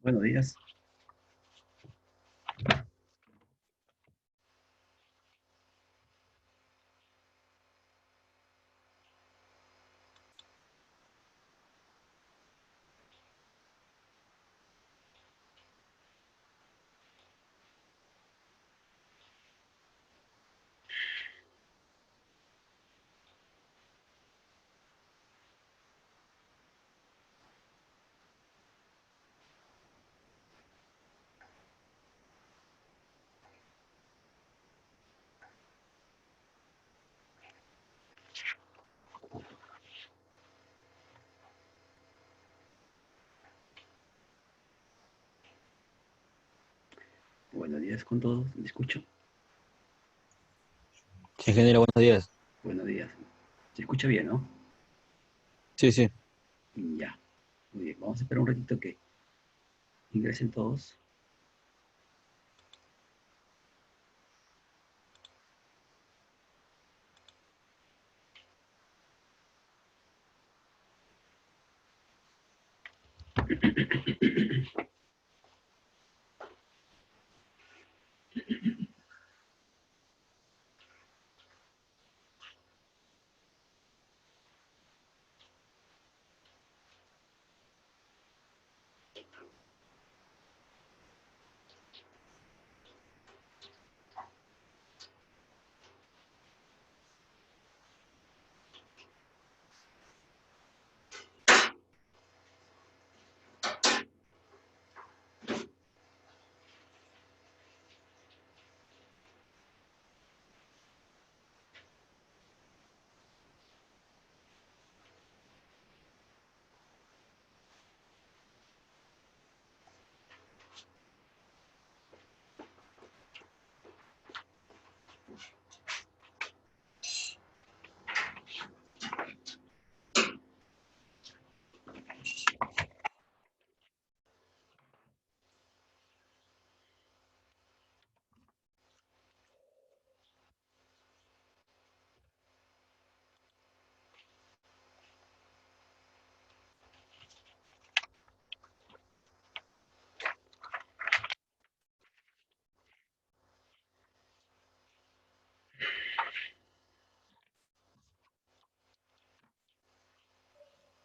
Buenos días. Buenos días con todos. ¿Me escucho? Sí, ingeniero, buenos días. Buenos días. Se escucha bien, ¿no? Sí, sí. Ya. Muy bien. Vamos a esperar un ratito que ingresen todos.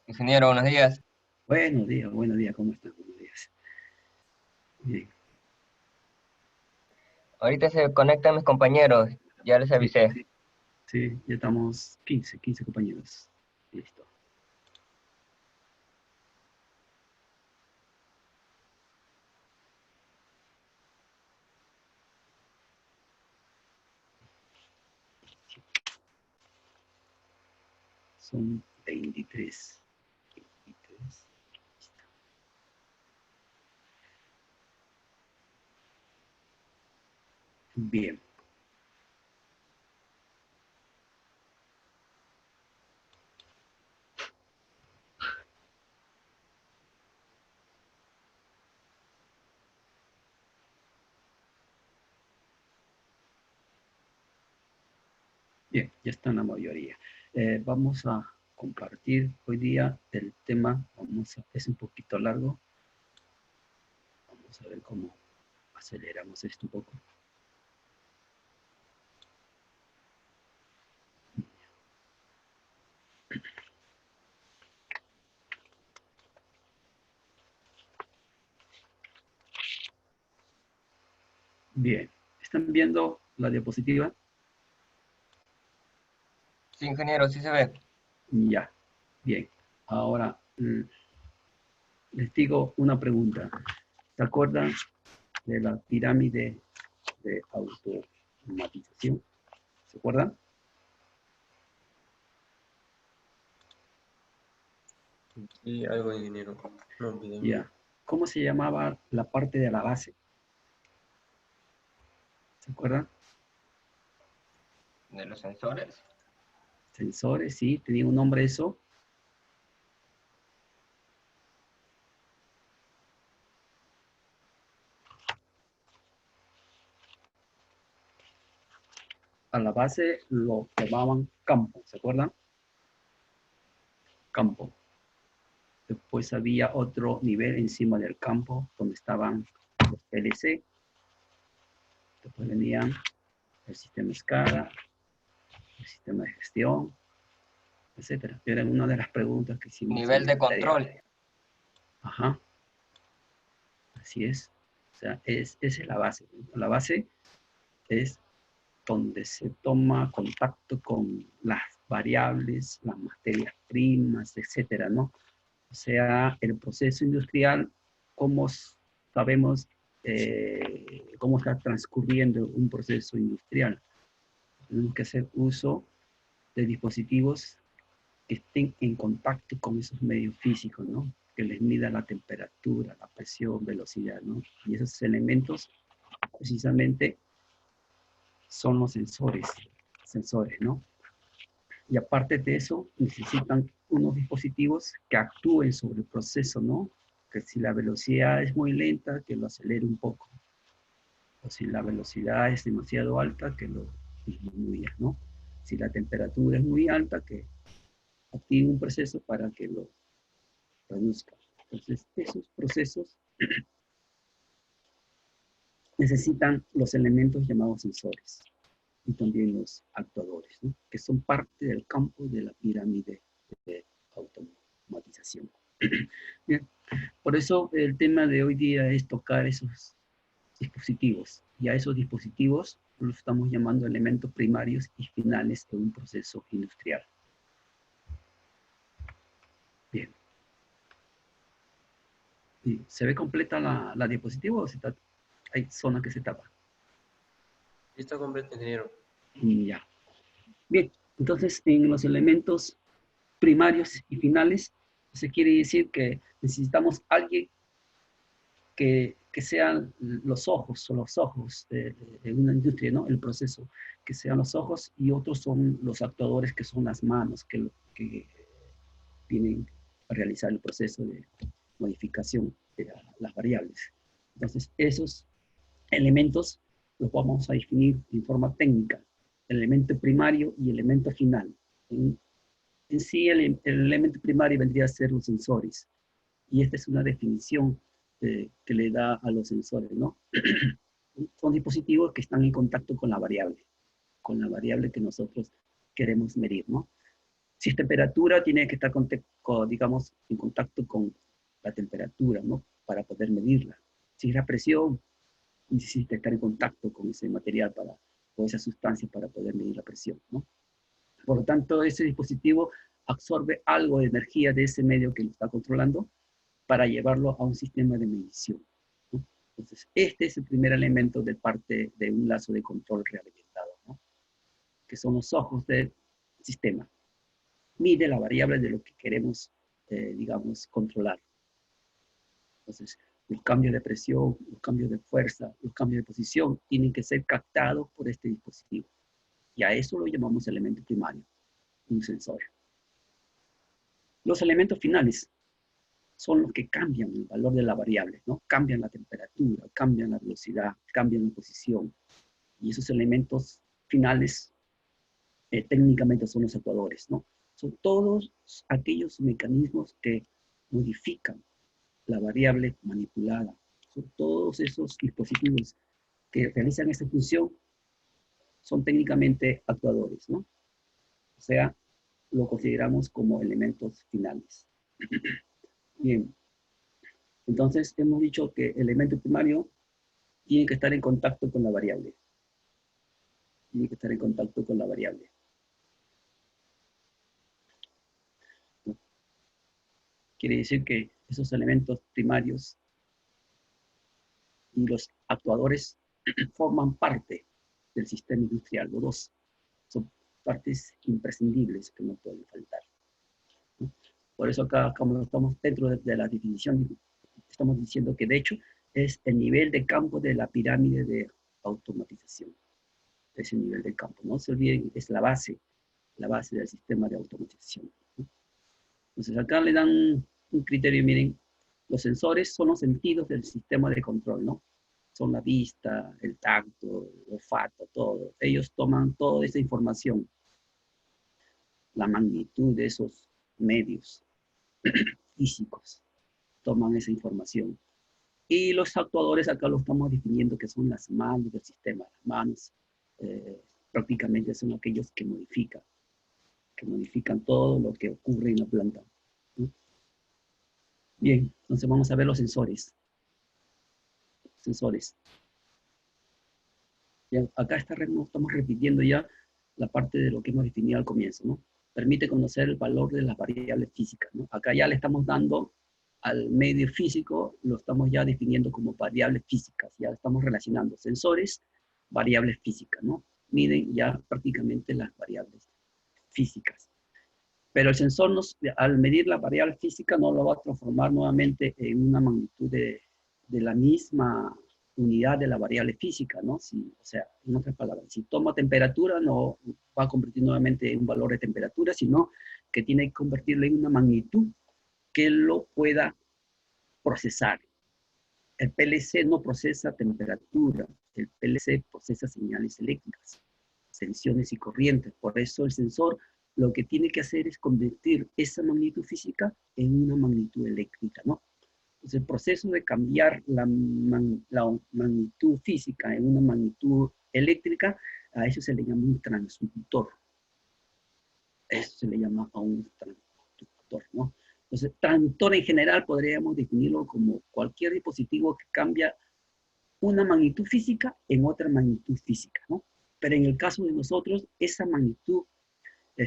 Ingeniero, buenos días. Buenos días, buenos días. ¿Cómo están? Buenos días. Bien. Ahorita se conectan mis compañeros, ya les Sí, avisé. sí, sí. Ya estamos 15 compañeros. Listo. Son 23. 23. Bien. Bien, ya están la mayoría. Vamos a compartir hoy día el tema. Es un poquito largo. Vamos a ver cómo aceleramos esto un poco. Bien, ¿están viendo la diapositiva? Sí, ingeniero, sí se ve. Ya, bien. Ahora les digo una pregunta. ¿Se acuerdan de la pirámide de automatización? ¿Se acuerdan? Sí, algo ingeniero. No olvidé. Ya. ¿Cómo se llamaba la parte de la base? ¿Se acuerdan? De los sensores. Sensores, sí, tenía un nombre eso. A la base lo llamaban campo, ¿se acuerdan? Campo. Después había otro nivel encima del campo donde estaban los PLC. Después venían el sistema SCADA, el sistema de gestión, etcétera. Era una de las preguntas que hicimos. Nivel de control. Ajá. Así es. O sea, esa es la base. La base es donde se toma contacto con las variables, las materias primas, etcétera, ¿no? O sea, el proceso industrial, cómo sabemos cómo está transcurriendo un proceso industrial. Tenemos que hacer uso de dispositivos que estén en contacto con esos medios físicos, ¿no? Que les mida la temperatura, la presión, velocidad, ¿no? Y esos elementos, precisamente, son los sensores, ¿no? Y aparte de eso, necesitan unos dispositivos que actúen sobre el proceso, ¿no? Que si la velocidad es muy lenta, que lo acelere un poco. O si la velocidad es demasiado alta, que lo disminuya, ¿no? Si la temperatura es muy alta, que active un proceso para que lo reduzca. Entonces, esos procesos necesitan los elementos llamados sensores y también los actuadores, ¿no? Que son parte del campo de la pirámide de automatización. Bien. Por eso el tema de hoy día es tocar esos dispositivos. Y a esos dispositivos los estamos llamando elementos primarios y finales de un proceso industrial. Bien. ¿Se ve completa la diapositiva o hay zona que se tapa? Está completo, ingeniero. Ya. Bien, entonces en los elementos primarios y finales, se quiere decir que necesitamos alguien que sean los ojos de una industria, ¿no? El proceso, que sean los ojos, y otros son los actuadores, que son las manos que vienen a realizar el proceso de modificación de las variables. Entonces, esos elementos los vamos a definir en forma técnica, el elemento primario y el elemento final. En sí, el elemento primario vendría a ser los sensores, y esta es una definición que le da a los sensores, ¿no? Son dispositivos que están en contacto con la variable que nosotros queremos medir, ¿no? Si es temperatura, tiene que estar, digamos, en contacto con la temperatura, ¿no? Para poder medirla. Si es la presión, necesita estar en contacto con ese material o esa sustancia para poder medir la presión, ¿no? Por lo tanto, ese dispositivo absorbe algo de energía de ese medio que lo está controlando para llevarlo a un sistema de medición, ¿no? Entonces, este es el primer elemento de parte de un lazo de control realimentado, ¿no? Que son los ojos del sistema. Mide la variable de lo que queremos, digamos, controlar. Entonces, los cambios de presión, los cambios de fuerza, los cambios de posición tienen que ser captados por este dispositivo. Y a eso lo llamamos elemento primario, un sensor. Los elementos finales son los que cambian el valor de la variable, ¿no? Cambian la temperatura, cambian la velocidad, cambian la posición. Y esos elementos finales técnicamente son los actuadores, ¿no? Son todos aquellos mecanismos que modifican la variable manipulada. Son todos esos dispositivos que realizan esa función, son técnicamente actuadores, ¿no? O sea, lo consideramos como elementos finales. Bien. Entonces, hemos dicho que el elemento primario tiene que estar en contacto con la variable. Tiene que estar en contacto con la variable. ¿No? Quiere decir que esos elementos primarios y los actuadores forman parte del sistema industrial. Los dos son partes imprescindibles que no pueden faltar, ¿no? Por eso acá, como estamos dentro de la definición, estamos diciendo que de hecho es el nivel de campo de la pirámide de automatización. Es el nivel de campo. No se olviden, es la base del sistema de automatización, ¿no? Entonces acá le dan un criterio, miren, los sensores son los sentidos del sistema de control, ¿no? Son la vista, el tacto, el olfato, todo. Ellos toman toda esa información, la magnitud de esos medios, físicos toman esa información. Y los actuadores acá lo estamos definiendo que son las manos del sistema. Las manos prácticamente son aquellos que modifican todo lo que ocurre en la planta, ¿no? Bien, entonces vamos a ver los sensores. Sensores. Ya, acá estamos repitiendo ya la parte de lo que hemos definido al comienzo, ¿no? Permite conocer el valor de las variables físicas, ¿no? Acá ya le estamos dando al medio físico, lo estamos ya definiendo como variables físicas, ya estamos relacionando sensores, variables físicas, ¿no? Miden ya prácticamente las variables físicas. Pero el sensor, al medir la variable física, no lo va a transformar nuevamente en una magnitud de la misma unidad de la variable física, ¿no? O sea, en otras palabras, si toma temperatura, no va a convertir nuevamente en un valor de temperatura, sino que tiene que convertirlo en una magnitud que lo pueda procesar. El PLC no procesa temperatura, el PLC procesa señales eléctricas, tensiones y corrientes. Por eso el sensor lo que tiene que hacer es convertir esa magnitud física en una magnitud eléctrica, ¿no? Entonces el proceso de cambiar la magnitud física en una magnitud eléctrica, a eso se le llama un transductor. Eso se le llama a un transductor, ¿no? Entonces, transductor en general podríamos definirlo como cualquier dispositivo que cambia una magnitud física en otra magnitud física, ¿no? Pero en el caso de nosotros, esa magnitud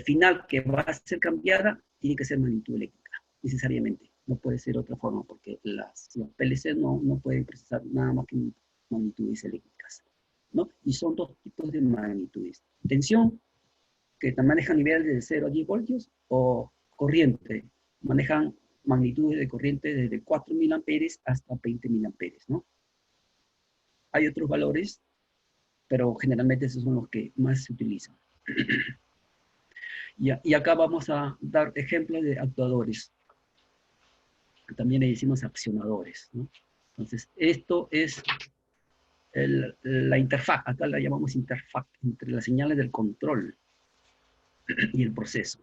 final que va a ser cambiada tiene que ser magnitud eléctrica, necesariamente. No puede ser otra forma, porque los PLC no pueden procesar nada más que magnitudes eléctricas, ¿no? Y son dos tipos de magnitudes. Tensión, que manejan niveles de 0 a 10 voltios, o corriente, manejan magnitudes de corriente desde 4.000 amperes hasta 20.000 amperes, ¿no? Hay otros valores, pero generalmente esos son los que más se utilizan. Y acá vamos a dar ejemplos de actuadores. También le decimos accionadores, ¿no? Entonces, esto es la interfaz. Acá la llamamos interfaz, entre las señales del control y el proceso,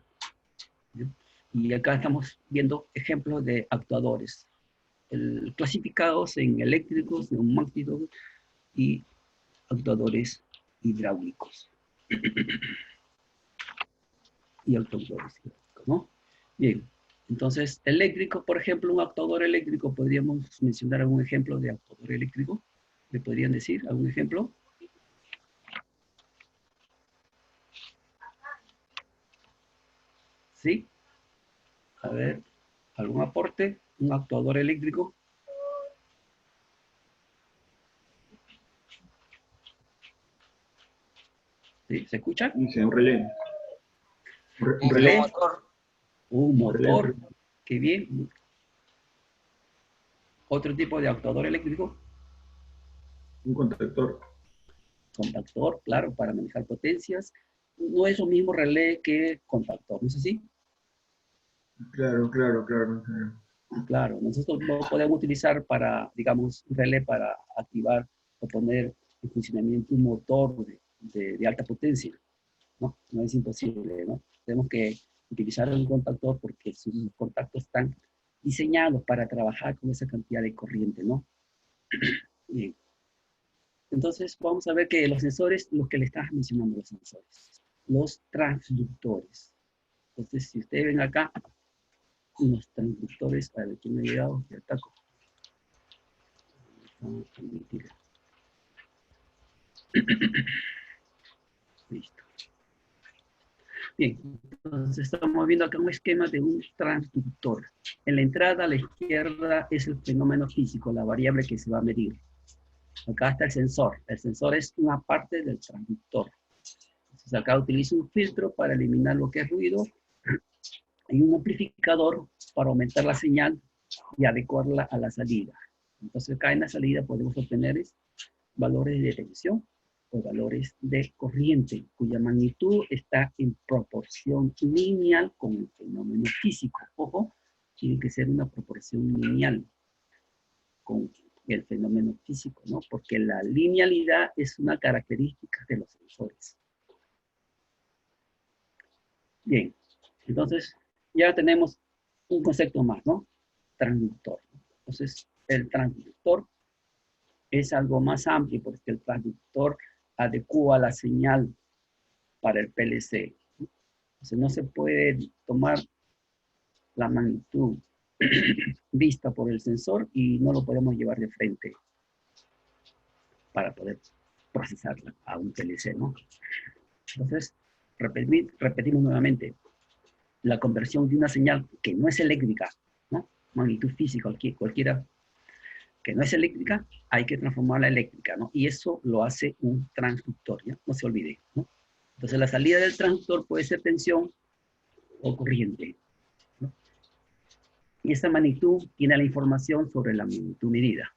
¿sí? Y acá estamos viendo ejemplos de actuadores, clasificados en eléctricos, neumáticos y actuadores hidráulicos. Y actuadores hidráulicos, ¿no? Bien, entonces, eléctrico, por ejemplo, un actuador eléctrico, ¿podríamos mencionar algún ejemplo de actuador eléctrico? ¿Me podrían decir algún ejemplo? ¿Sí? A ver, ¿algún aporte? ¿Un actuador eléctrico? ¿Sí? ¿Se escucha? Dice un relé. Un relé. motor. Un motor. relé. Qué bien. ¿Otro tipo de actuador eléctrico? Un contactor. Contactor, claro, para manejar potencias. No es lo mismo relé que contactor, ¿no es así? Claro. Claro, nosotros lo podemos utilizar para, digamos, un relé para activar o poner en funcionamiento un motor de alta potencia, ¿no? No es imposible, ¿no? Tenemos que utilizar un contactor porque sus contactos están diseñados para trabajar con esa cantidad de corriente, ¿no? Bien. Entonces, vamos a ver que los sensores, los que le estás mencionando, los sensores, los transductores. Entonces, si ustedes ven acá, los transductores, a ver quién me ha llegado, ya ataco. Vamos a permitir. Listo. Bien, entonces estamos viendo acá un esquema de un transductor. En la entrada a la izquierda es el fenómeno físico, la variable que se va a medir. Acá está el sensor. El sensor es una parte del transductor. Entonces acá utilizo un filtro para eliminar lo que es ruido y un amplificador para aumentar la señal y adecuarla a la salida. Entonces acá en la salida podemos obtener valores de tensión o valores de corriente, cuya magnitud está en proporción lineal con el fenómeno físico. Ojo, tiene que ser una proporción lineal con el fenómeno físico, ¿no? Porque la linealidad es una característica de los sensores. Bien, entonces ya tenemos un concepto más, ¿no? transductor. Entonces, el transductor es algo más amplio porque el transductor adecua la señal para el PLC. Entonces, no se puede tomar la magnitud vista por el sensor y no lo podemos llevar de frente para poder procesarla a un PLC, ¿no? Entonces, repetimos nuevamente, la conversión de una señal que no es eléctrica, ¿no? Magnitud física, cualquiera que no es eléctrica, hay que transformarla a eléctrica, ¿no? Y eso lo hace un transductor, ¿ya? No se olvide, ¿no? Entonces, la salida del transductor puede ser tensión o corriente, ¿no? Y esta magnitud tiene la información sobre la magnitud medida.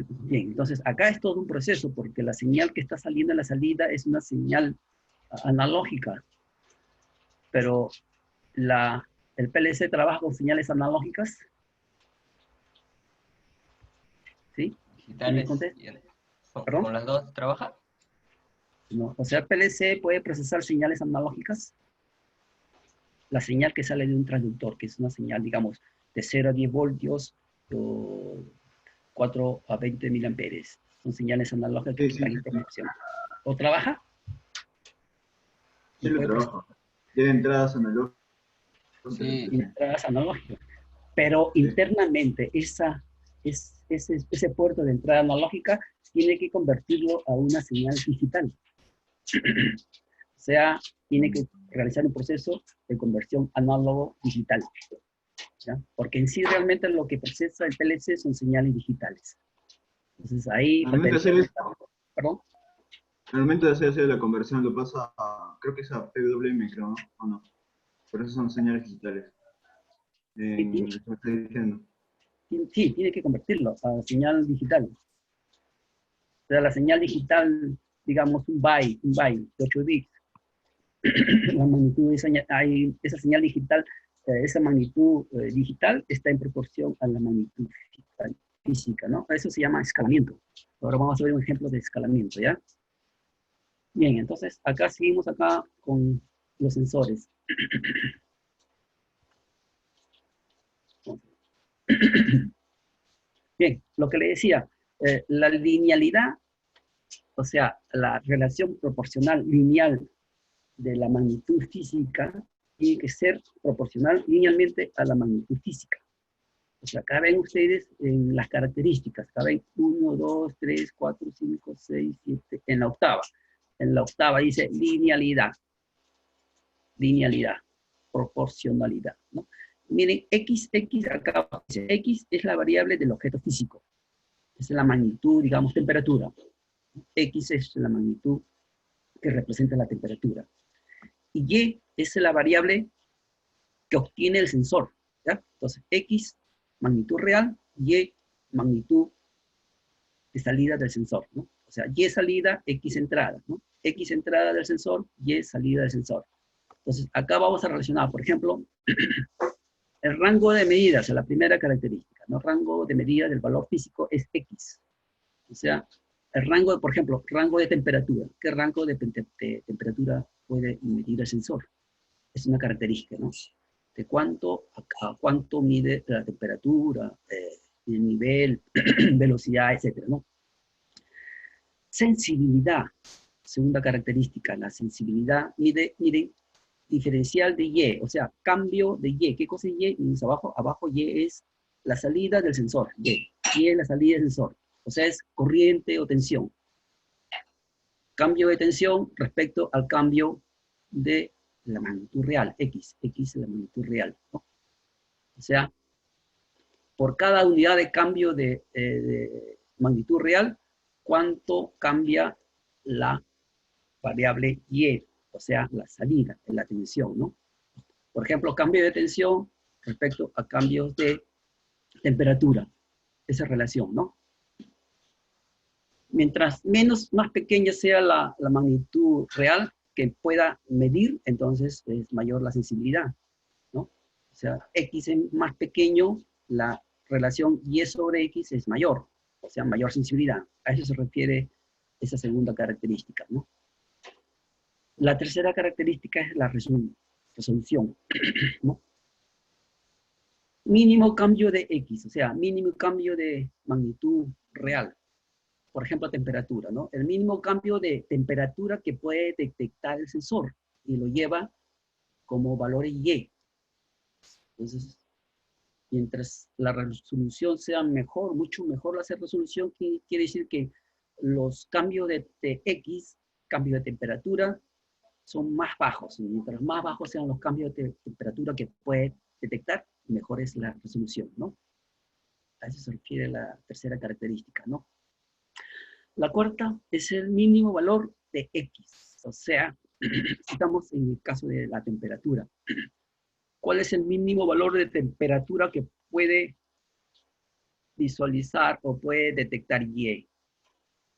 Bien, entonces acá es todo un proceso porque la señal que está saliendo en la salida es una señal analógica, pero el PLC trabaja con señales analógicas, ¿sí? Digitales. ¿Perdón? ¿Con las dos trabaja? No, o sea, el PLC puede procesar señales analógicas, la señal que sale de un transductor, que es una señal, digamos, de 0 a 10 voltios o 4 a 20 miliamperes. Son señales analógicas que dan información. ¿O trabaja? Sí, lo trabaja. Tiene entradas analógicas. Sí. Entradas analógicas. Pero internamente ese puerto de entrada analógica tiene que convertirlo a una señal digital. O sea, tiene que realizar un proceso de conversión análogo-digital. ¿Ya? Porque en sí realmente lo que procesa el PLC son señales digitales. Entonces ahí... ¿Perdón? Al momento de hacer la conversión lo pasa a, creo que es a PWM, creo, ¿no? ¿O no? Pero esas son señales digitales. Sí, tiene que convertirlo a señal digital. O sea, la señal digital, digamos, un byte de 8 bits. La magnitud de esa señal digital, esa magnitud digital está en proporción a la magnitud física, ¿no? Eso se llama escalamiento. Ahora vamos a ver un ejemplo de escalamiento, ¿ya? Bien, entonces acá seguimos con los sensores. Bien, lo que le decía, la linealidad, o sea, la relación proporcional lineal de la magnitud física tiene que ser proporcional linealmente a la magnitud física. O sea, acá ven ustedes en las características, acá ven 1, 2, 3, 4, 5, 6, 7, en la octava. En la octava dice linealidad, proporcionalidad, ¿no? Miren, x acá dice, x es la variable del objeto físico. Es la magnitud, digamos, temperatura. X es la magnitud que representa la temperatura. Y y es la variable que obtiene el sensor, ¿ya? Entonces, x, magnitud real, y magnitud de salida del sensor, ¿no? O sea, y salida, x entrada, ¿no? X entrada del sensor, y salida del sensor. Entonces, acá vamos a relacionar, por ejemplo, el rango de medidas, o sea, la primera característica, ¿no? Rango de medida del valor físico es x. O sea, el rango, por ejemplo, rango de temperatura. ¿Qué rango de temperatura puede medir el sensor? Es una característica, ¿no? De a cuánto mide la temperatura, el nivel, velocidad, etcétera, ¿no? Sensibilidad, segunda característica, la sensibilidad mide diferencial de Y, o sea, cambio de Y. ¿Qué cosa es Y? Y abajo Y es la salida del sensor, Y es la salida del sensor, o sea, es corriente o tensión. Cambio de tensión respecto al cambio de la magnitud real, X es la magnitud real, ¿no? O sea, por cada unidad de cambio de magnitud real, ¿cuánto cambia la variable Y? O sea, la salida, la tensión, ¿no? Por ejemplo, cambio de tensión respecto a cambios de temperatura, esa relación, ¿no? Mientras más pequeña sea la magnitud real que pueda medir, entonces es mayor la sensibilidad, ¿no? O sea, X es más pequeño, la relación Y sobre X es mayor, o sea, mayor sensibilidad. A eso se refiere esa segunda característica, ¿no? La tercera característica es la resolución, ¿no? mínimo cambio de X, o sea, mínimo cambio de magnitud real. Por ejemplo, temperatura, ¿no? El mínimo cambio de temperatura que puede detectar el sensor y lo lleva como valores Y. Entonces, mientras la resolución sea mejor, mucho mejor la resolución, quiere decir que los cambios de X, cambio de temperatura, son más bajos. Mientras más bajos sean los cambios de temperatura que puede detectar, mejor es la resolución, ¿no? A eso se refiere la tercera característica, ¿no? La cuarta es el mínimo valor de X, o sea, estamos en el caso de la temperatura. ¿Cuál es el mínimo valor de temperatura que puede visualizar o puede detectar Y?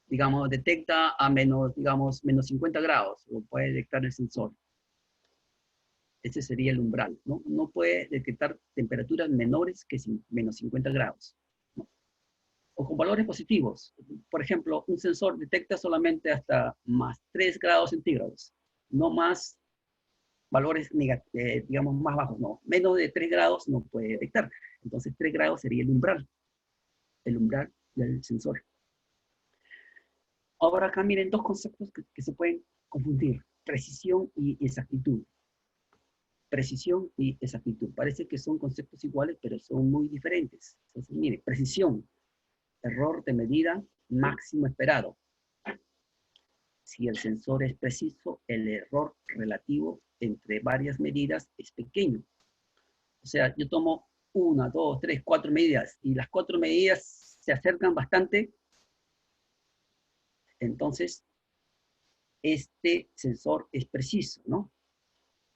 Digamos, detecta a menos, digamos, menos 50 grados, lo puede detectar el sensor. Ese sería el umbral, ¿no? No puede detectar temperaturas menores que menos 50 grados, ¿no? O con valores positivos. Por ejemplo, un sensor detecta solamente hasta más 3 grados centígrados, no más valores digamos, más bajos, no. Menos de 3 grados no puede detectar. Entonces, 3 grados sería el umbral del sensor. Ahora acá miren dos conceptos que se pueden confundir. Precisión y exactitud. Precisión y exactitud. Parece que son conceptos iguales, pero son muy diferentes. Entonces, mire, precisión, error de medida máximo esperado. Si el sensor es preciso, el error relativo entre varias medidas es pequeño. O sea, yo tomo 1, 2, 3, 4 medidas y las 4 medidas se acercan bastante, entonces este sensor es preciso, ¿no?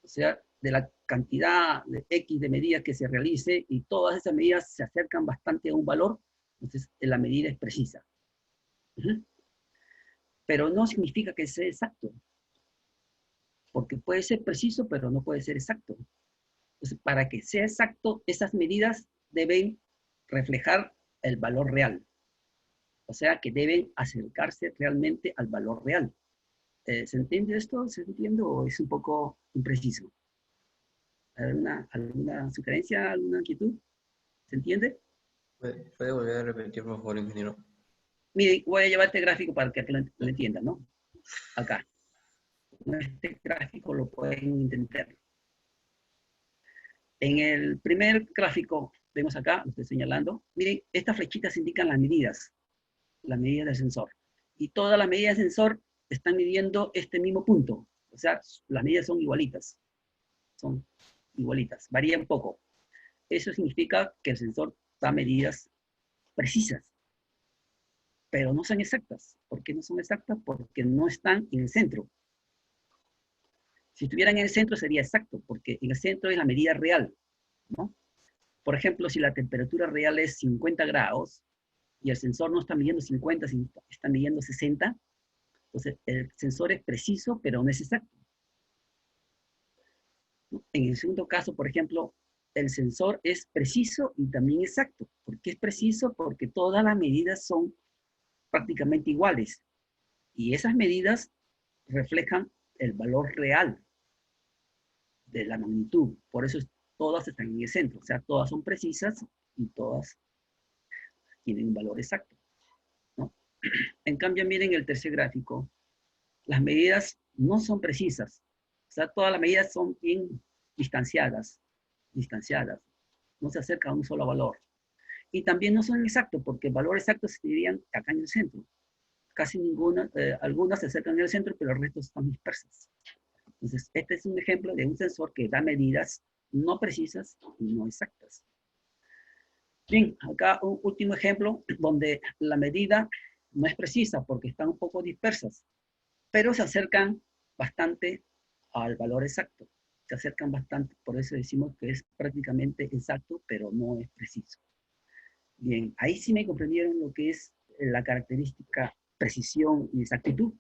O sea, de la cantidad de X de medidas que se realice y todas esas medidas se acercan bastante a un valor, entonces la medida es precisa. Pero no significa que sea exacto, porque puede ser preciso, pero no puede ser exacto. Entonces, para que sea exacto, esas medidas deben reflejar el valor real. O sea, que deben acercarse realmente al valor real. ¿Se entiende esto? ¿Se entiende o es un poco impreciso? ¿Alguna sugerencia, alguna inquietud? ¿Se entiende? ¿Puede volver a repetir, por favor, ingeniero? Mire, voy a llevar este gráfico para que lo entiendan, ¿no? Acá. Este gráfico lo pueden intentar. En el primer gráfico, vemos acá, lo estoy señalando, miren, estas flechitas indican las medidas del sensor. Y todas las medidas del sensor están midiendo este mismo punto. O sea, las medidas son igualitas. Son igualitas, varían poco. Eso significa que el sensor da medidas precisas, pero no son exactas. ¿Por qué no son exactas? Porque no están en el centro. Si estuvieran en el centro sería exacto, porque en el centro es la medida real, ¿no? Por ejemplo, si la temperatura real es 50 grados y el sensor no está midiendo 50, está midiendo 60, entonces el sensor es preciso, pero no es exacto. En el segundo caso, por ejemplo, el sensor es preciso y también exacto. ¿Por qué es preciso? Porque todas las medidas son prácticamente iguales. Y esas medidas reflejan el valor real de la magnitud. Por eso todas están en el centro. O sea, todas son precisas y todas tienen un valor exacto, ¿no? En cambio, miren el tercer gráfico. Las medidas no son precisas. O sea, todas las medidas son bien distanciadas. No se acerca a un solo valor. Y también no son exactos, porque el valor exacto se dirían acá en el centro. Casi ninguna, algunas se acercan al centro, pero el resto están dispersas. Entonces, este es un ejemplo de un sensor que da medidas no precisas y no exactas. Bien, acá un último ejemplo donde la medida no es precisa porque están un poco dispersas, pero se acercan bastante al valor exacto. Se acercan bastante, por eso decimos que es prácticamente exacto, pero no es preciso. Bien, ahí sí me comprendieron lo que es la característica precisión y exactitud.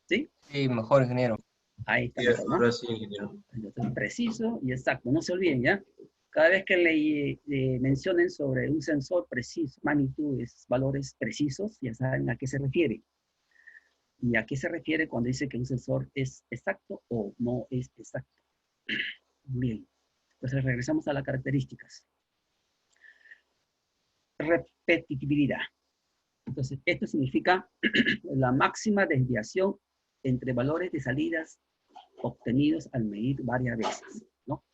¿Sí? Sí, mejor, ingeniero. Ahí está Sí, mejor, ¿no? ahora sí, ingeniero. Entonces, preciso y exacto. No se olviden, ¿ya? Cada vez que le mencionen sobre un sensor preciso, magnitudes, valores precisos, ya saben a qué se refiere. ¿Y a qué se refiere cuando dice que un sensor es exacto o no es exacto? Bien, entonces regresamos a las características. Repetitividad. Entonces, esto significa la máxima desviación entre valores de salidas obtenidos al medir varias veces, ¿no?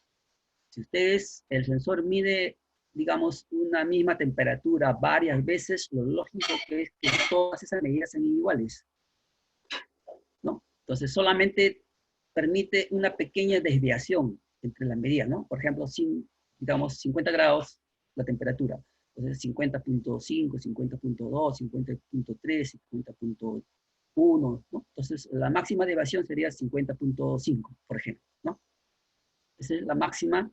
Si el sensor mide, digamos, una misma temperatura varias veces, lo lógico es que todas esas medidas sean iguales, ¿no? Entonces, solamente permite una pequeña desviación entre las medidas, ¿no? Por ejemplo, digamos, 50 grados la temperatura. Entonces, 50.5, 50.2, 50.3, 50.1, ¿no? Entonces, la máxima desviación sería 50.5, por ejemplo, ¿no? Esa es la máxima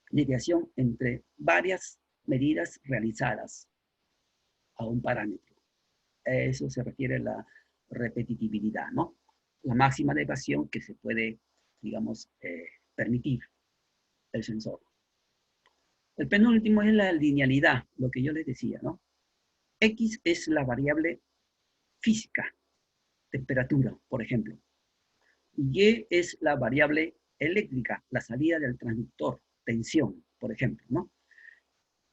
desviación entre varias medidas realizadas a un parámetro. A eso se refiere la repetitividad, ¿no? La máxima desviación que se puede, digamos, permitir el sensor. El penúltimo es la linealidad, lo que yo les decía, ¿no? X es la variable física, temperatura, por ejemplo. Y es la variable eléctrica, la salida del transductor, tensión, por ejemplo, ¿no?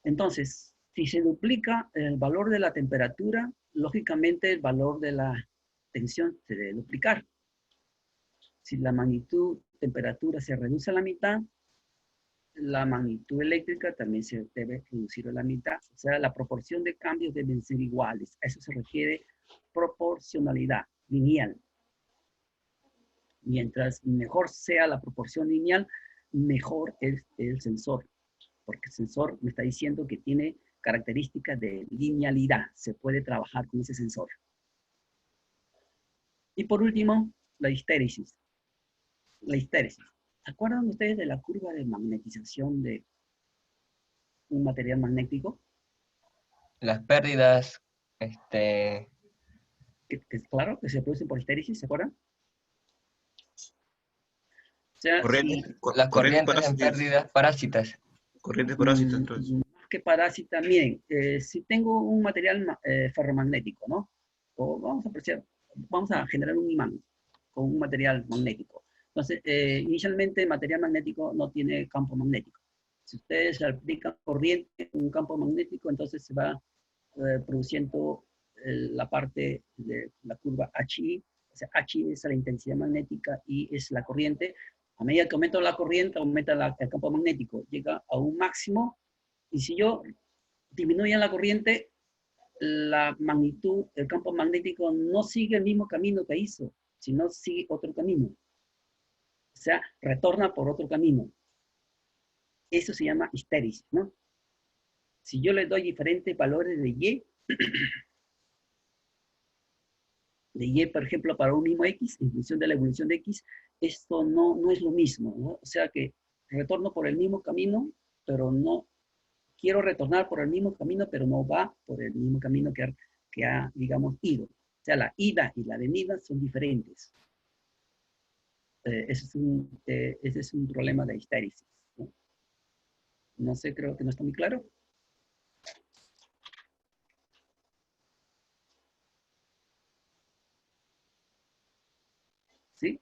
Entonces, si se duplica el valor de la temperatura, lógicamente el valor de la tensión se debe duplicar. Si la magnitud temperatura se reduce a la mitad, la magnitud eléctrica también se debe reducir a la mitad. O sea, la proporción de cambios deben ser iguales. A eso se refiere proporcionalidad lineal. Mientras mejor sea la proporción lineal, mejor es el sensor. Porque el sensor me está diciendo que tiene características de linealidad. Se puede trabajar con ese sensor. Y por último, la histéresis. La histéresis. ¿Se acuerdan ustedes de la curva de magnetización de un material magnético? Las pérdidas, Claro, que se producen por histéresis, ¿se acuerdan? O sea, Corrientes, las corrientes en parásitas. pérdidas parásitas. Corrientes parásitas, entonces. más que parásita, miren, si tengo un material ferromagnético, ¿no? O vamos a generar un imán con un material magnético. Entonces, inicialmente el material magnético no tiene campo magnético. Si ustedes aplican corriente en un campo magnético, entonces se va produciendo la parte de la curva HI. O sea, HI es la intensidad magnética y es la corriente. A medida que aumenta la corriente, aumenta el campo magnético. Llega a un máximo. Y si yo disminuyo la corriente, la magnitud, el campo magnético no sigue el mismo camino que hizo, sino sigue otro camino. O sea, retorna por otro camino. Eso se llama histéresis, ¿no? Si yo le doy diferentes valores de Y, por ejemplo, para un mismo X, en función de la evolución de X, esto no es lo mismo, ¿no? O sea que retorno por el mismo camino, pero no quiero retornar por el mismo camino, pero no va por el mismo camino que ha, digamos, ido. O sea, la ida y la venida son diferentes. Ese es un problema de histéresis, ¿no? No sé, creo que no está muy claro. ¿Sí?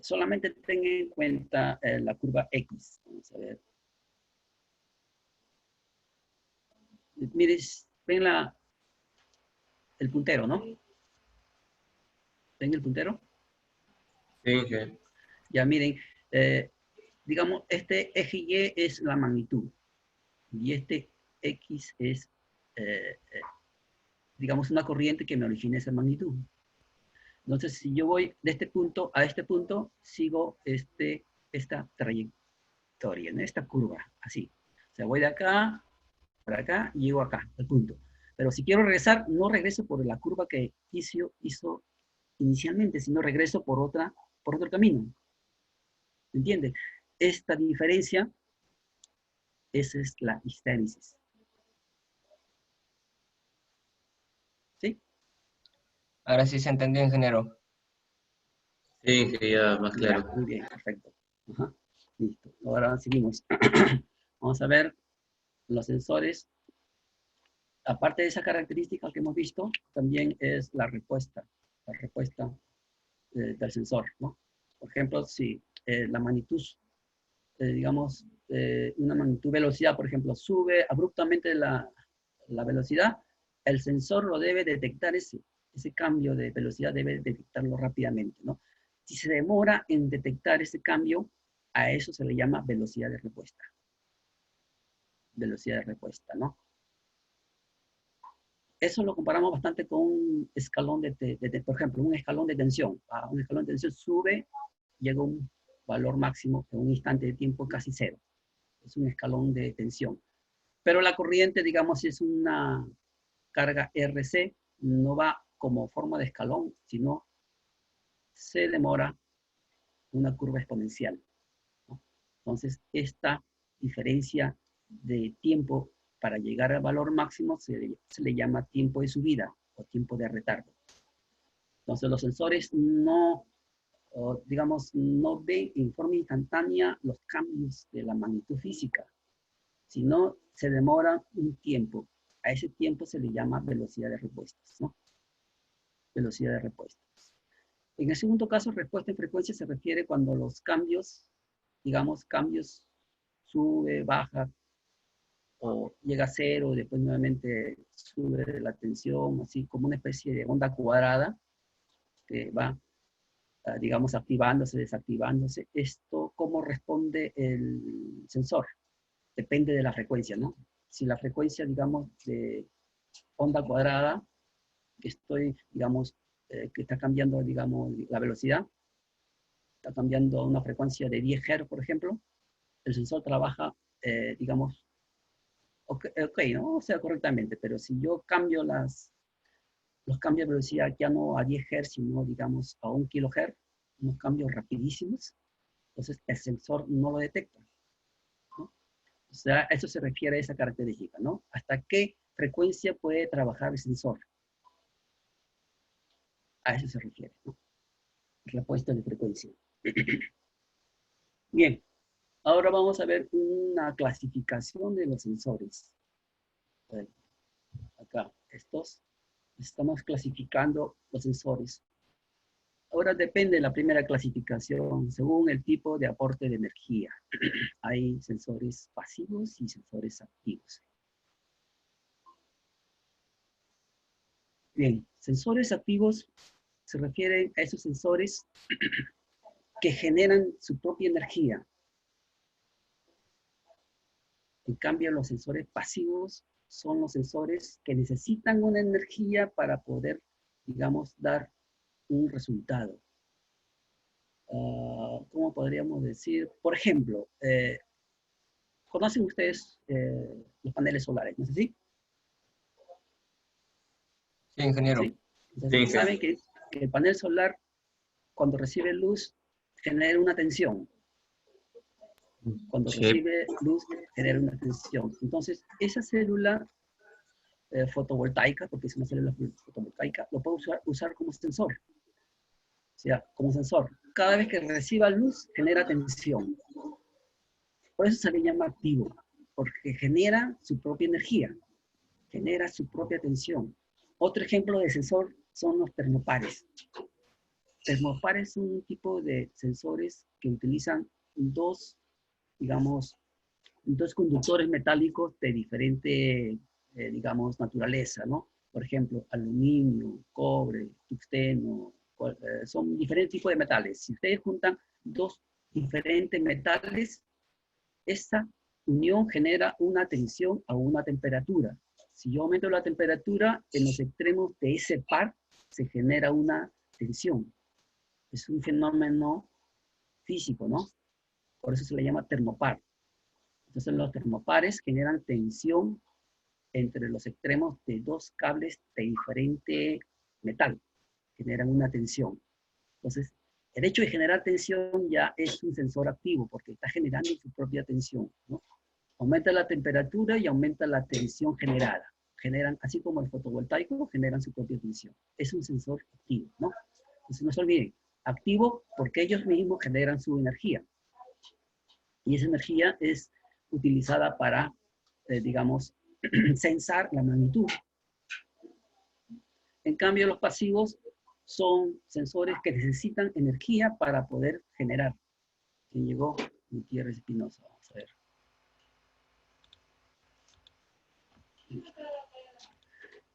Solamente tengan en cuenta la curva X. Vamos a ver. Miren, ven el puntero, ¿no? ¿Ven el puntero? Sí, sí. Ya miren, digamos, este eje Y es la magnitud. Y este X es, digamos, una corriente que me origina esa magnitud. Entonces, si yo voy de este punto a este punto, sigo esta trayectoria, ¿no? Esta curva, así. O sea, voy de acá, para acá, y llego acá, al punto. Pero si quiero regresar, no regreso por la curva que hizo inicialmente, sino regreso por otro camino. ¿Entiendes? Esta diferencia, esa es la histéresis. ¿Sí? Ahora sí se entendió, ingeniero. Sí, que ya más Ya, claro. muy bien, perfecto. Ajá, listo. Ahora seguimos. Vamos a ver los sensores. Aparte de esa característica que hemos visto, también es la respuesta del sensor, ¿no? Por ejemplo, si la magnitud, digamos, una magnitud velocidad, por ejemplo, sube abruptamente la velocidad, el sensor lo debe detectar, ese cambio de velocidad debe detectarlo rápidamente, ¿no? Si se demora en detectar ese cambio, a eso se le llama velocidad de respuesta. Velocidad de respuesta, ¿no? Eso lo comparamos bastante con un escalón por ejemplo, un escalón de tensión. Un escalón de tensión sube, llega a un valor máximo en un instante de tiempo casi cero. Es un escalón de tensión. Pero la corriente, digamos, si es una carga RC, no va como forma de escalón, sino se demora una curva exponencial, ¿no? Entonces, esta diferencia de tiempo para llegar al valor máximo se le llama tiempo de subida o tiempo de retardo. Entonces, los sensores no, digamos, no ven en forma instantánea los cambios de la magnitud física, sino se demora un tiempo. A ese tiempo se le llama velocidad de respuestas, ¿no? Velocidad de respuestas. En el segundo caso, respuesta en frecuencia se refiere cuando los cambios, digamos, cambios sube, baja, o llega a cero, y después nuevamente sube la tensión, así como una especie de onda cuadrada que va, digamos, activándose, desactivándose. Esto, ¿cómo responde el sensor? Depende de la frecuencia, ¿no? Si la frecuencia, digamos, de onda cuadrada, que estoy, digamos, que está cambiando, digamos, la velocidad, está cambiando a una frecuencia de 10 Hz, por ejemplo, el sensor trabaja, digamos, ok, ¿no? O sea, correctamente, pero si yo cambio los cambios de velocidad ya no a 10 Hz, sino, digamos, a 1 kHz, unos cambios rapidísimos, entonces el sensor no lo detecta, ¿no? O sea, eso se refiere a esa característica, ¿no? ¿Hasta qué frecuencia puede trabajar el sensor? A eso se refiere, ¿no? Respuesta de frecuencia. Bien, ahora vamos a ver una clasificación de los sensores. Acá, estamos clasificando los sensores. Ahora depende de la primera clasificación, según el tipo de aporte de energía. Hay sensores pasivos y sensores activos. Bien, sensores activos se refieren a esos sensores que generan su propia energía. En cambio, los sensores pasivos son los sensores que necesitan una energía para poder, digamos, dar un resultado. ¿Cómo podríamos decir? Por ejemplo, ¿conocen ustedes los paneles solares? ¿No es así? Sí, ingeniero. ¿Sí? Entonces, Sí, saben que el panel solar, cuando recibe luz, genera una tensión. Cuando Sí. recibe luz, genera una tensión. Entonces, esa célula fotovoltaica, porque es una célula fotovoltaica, lo puedo usar como sensor. O sea, como sensor. Cada vez que reciba luz, genera tensión. Por eso se le llama activo, porque genera su propia energía, genera su propia tensión. Otro ejemplo de sensor son los termopares. Termopares son un tipo de sensores que utilizan dos, digamos, dos conductores metálicos de diferente, digamos, naturaleza, ¿no? Por ejemplo, aluminio, cobre, tungsteno, son diferentes tipos de metales. Si ustedes juntan dos diferentes metales, esta unión genera una tensión a una temperatura. Si yo aumento la temperatura, en los extremos de ese par se genera una tensión. Es un fenómeno físico, ¿no? Por eso se le llama termopar. Entonces los termopares generan tensión entre los extremos de dos cables de diferente metal. Generan una tensión. Entonces, el hecho de generar tensión ya es un sensor activo porque está generando su propia tensión, ¿no? Aumenta la temperatura y aumenta la tensión generada. Generan, así como el fotovoltaico, generan su propia tensión. Es un sensor activo, ¿no? Entonces no se olviden, activo porque ellos mismos generan su energía. Y esa energía es utilizada para, digamos, sensar la magnitud. En cambio, los pasivos son sensores que necesitan energía para poder generar. ¿Quién llegó? Gutiérrez Espinosa. Vamos a ver.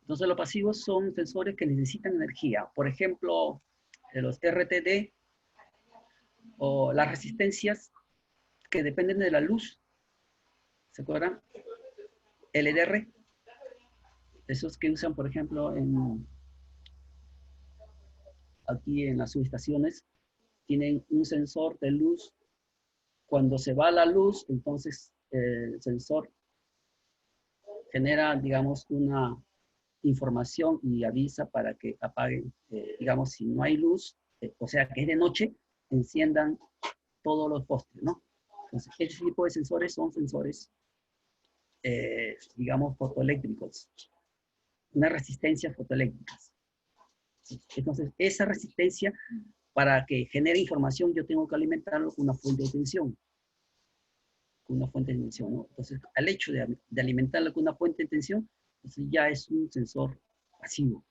Entonces, los pasivos son sensores que necesitan energía. Por ejemplo, los RTD o las resistencias que dependen de la luz. ¿Se acuerdan? LDR. Esos que usan, por ejemplo, aquí en las subestaciones, tienen un sensor de luz. Cuando se va la luz, entonces el sensor genera, digamos, una información y avisa para que apaguen, digamos, si no hay luz, o sea que es de noche, enciendan todos los postes, ¿no? Entonces, ese tipo de sensores son sensores, digamos, fotoeléctricos, unas resistencias fotoeléctricas. Entonces, esa resistencia, para que genere información, yo tengo que alimentarlo con una fuente de tensión. Con una fuente de tensión, ¿no? Entonces, al hecho de alimentarlo con una fuente de tensión, entonces ya es un sensor pasivo.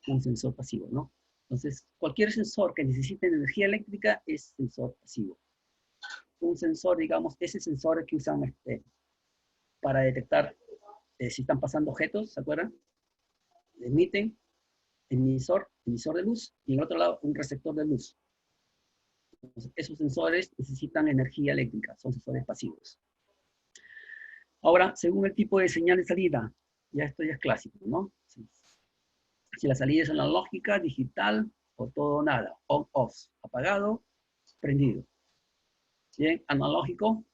Un sensor pasivo, ¿no? Entonces, cualquier sensor que necesite energía eléctrica es sensor pasivo. Un sensor, digamos, ese sensor que usan para detectar si están pasando objetos, ¿se acuerdan? Emiten, emisor de luz, y en el otro lado un receptor de luz. Entonces, esos sensores necesitan energía eléctrica, son sensores pasivos. Ahora, según el tipo de señal de salida, ya esto ya es clásico, ¿no? Si la salida es analógica, digital, o todo o nada, on-off, apagado, prendido. Bien, analógico,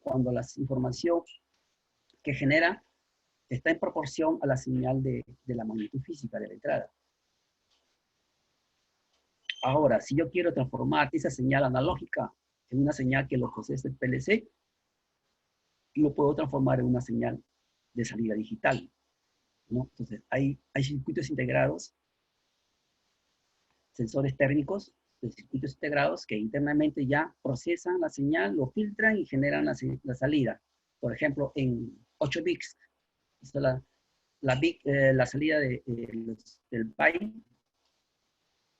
cuando la información que genera está en proporción a la señal de la magnitud física de la entrada. Ahora, si yo quiero transformar esa señal analógica en una señal que lo procese el PLC, lo puedo transformar en una señal de salida digital, ¿no? Entonces, hay circuitos integrados, sensores térmicos de circuitos integrados que internamente ya procesan la señal, lo filtran y generan la salida. Por ejemplo, en 8 bits, la salida del byte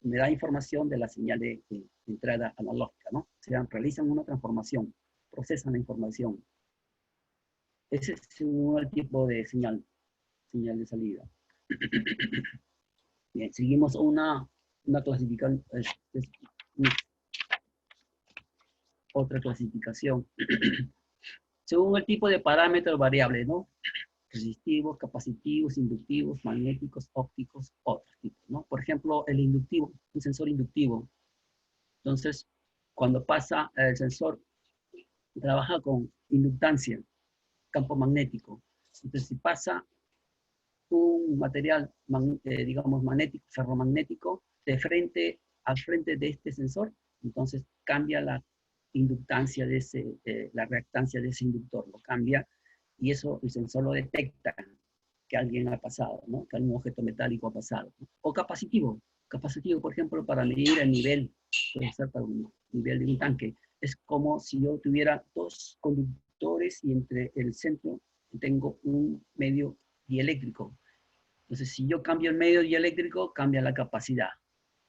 me da información de la señal de entrada analógica, ¿no? O sea, realizan una transformación, procesan la información. Ese es el tipo de señal de salida. Bien, seguimos una clasificación, otra clasificación. Según el tipo de parámetros variables, ¿no? Resistivos, capacitivos, inductivos, magnéticos, ópticos, otros tipos, ¿no? Por ejemplo, el inductivo, un sensor inductivo. Entonces, cuando pasa el sensor, trabaja con inductancia, campo magnético. Entonces, si pasa un material, digamos, magnético, ferromagnético, al frente de este sensor, entonces cambia la inductancia la reactancia de ese inductor, lo cambia, y eso el sensor lo detecta, que alguien ha pasado, ¿no? Que algún objeto metálico ha pasado, ¿no? O capacitivo, por ejemplo, para medir el nivel, puede ser para un nivel de un tanque. Es como si yo tuviera dos conductores y entre el centro tengo un medio dieléctrico. Entonces, si yo cambio el medio dieléctrico, cambia la capacidad.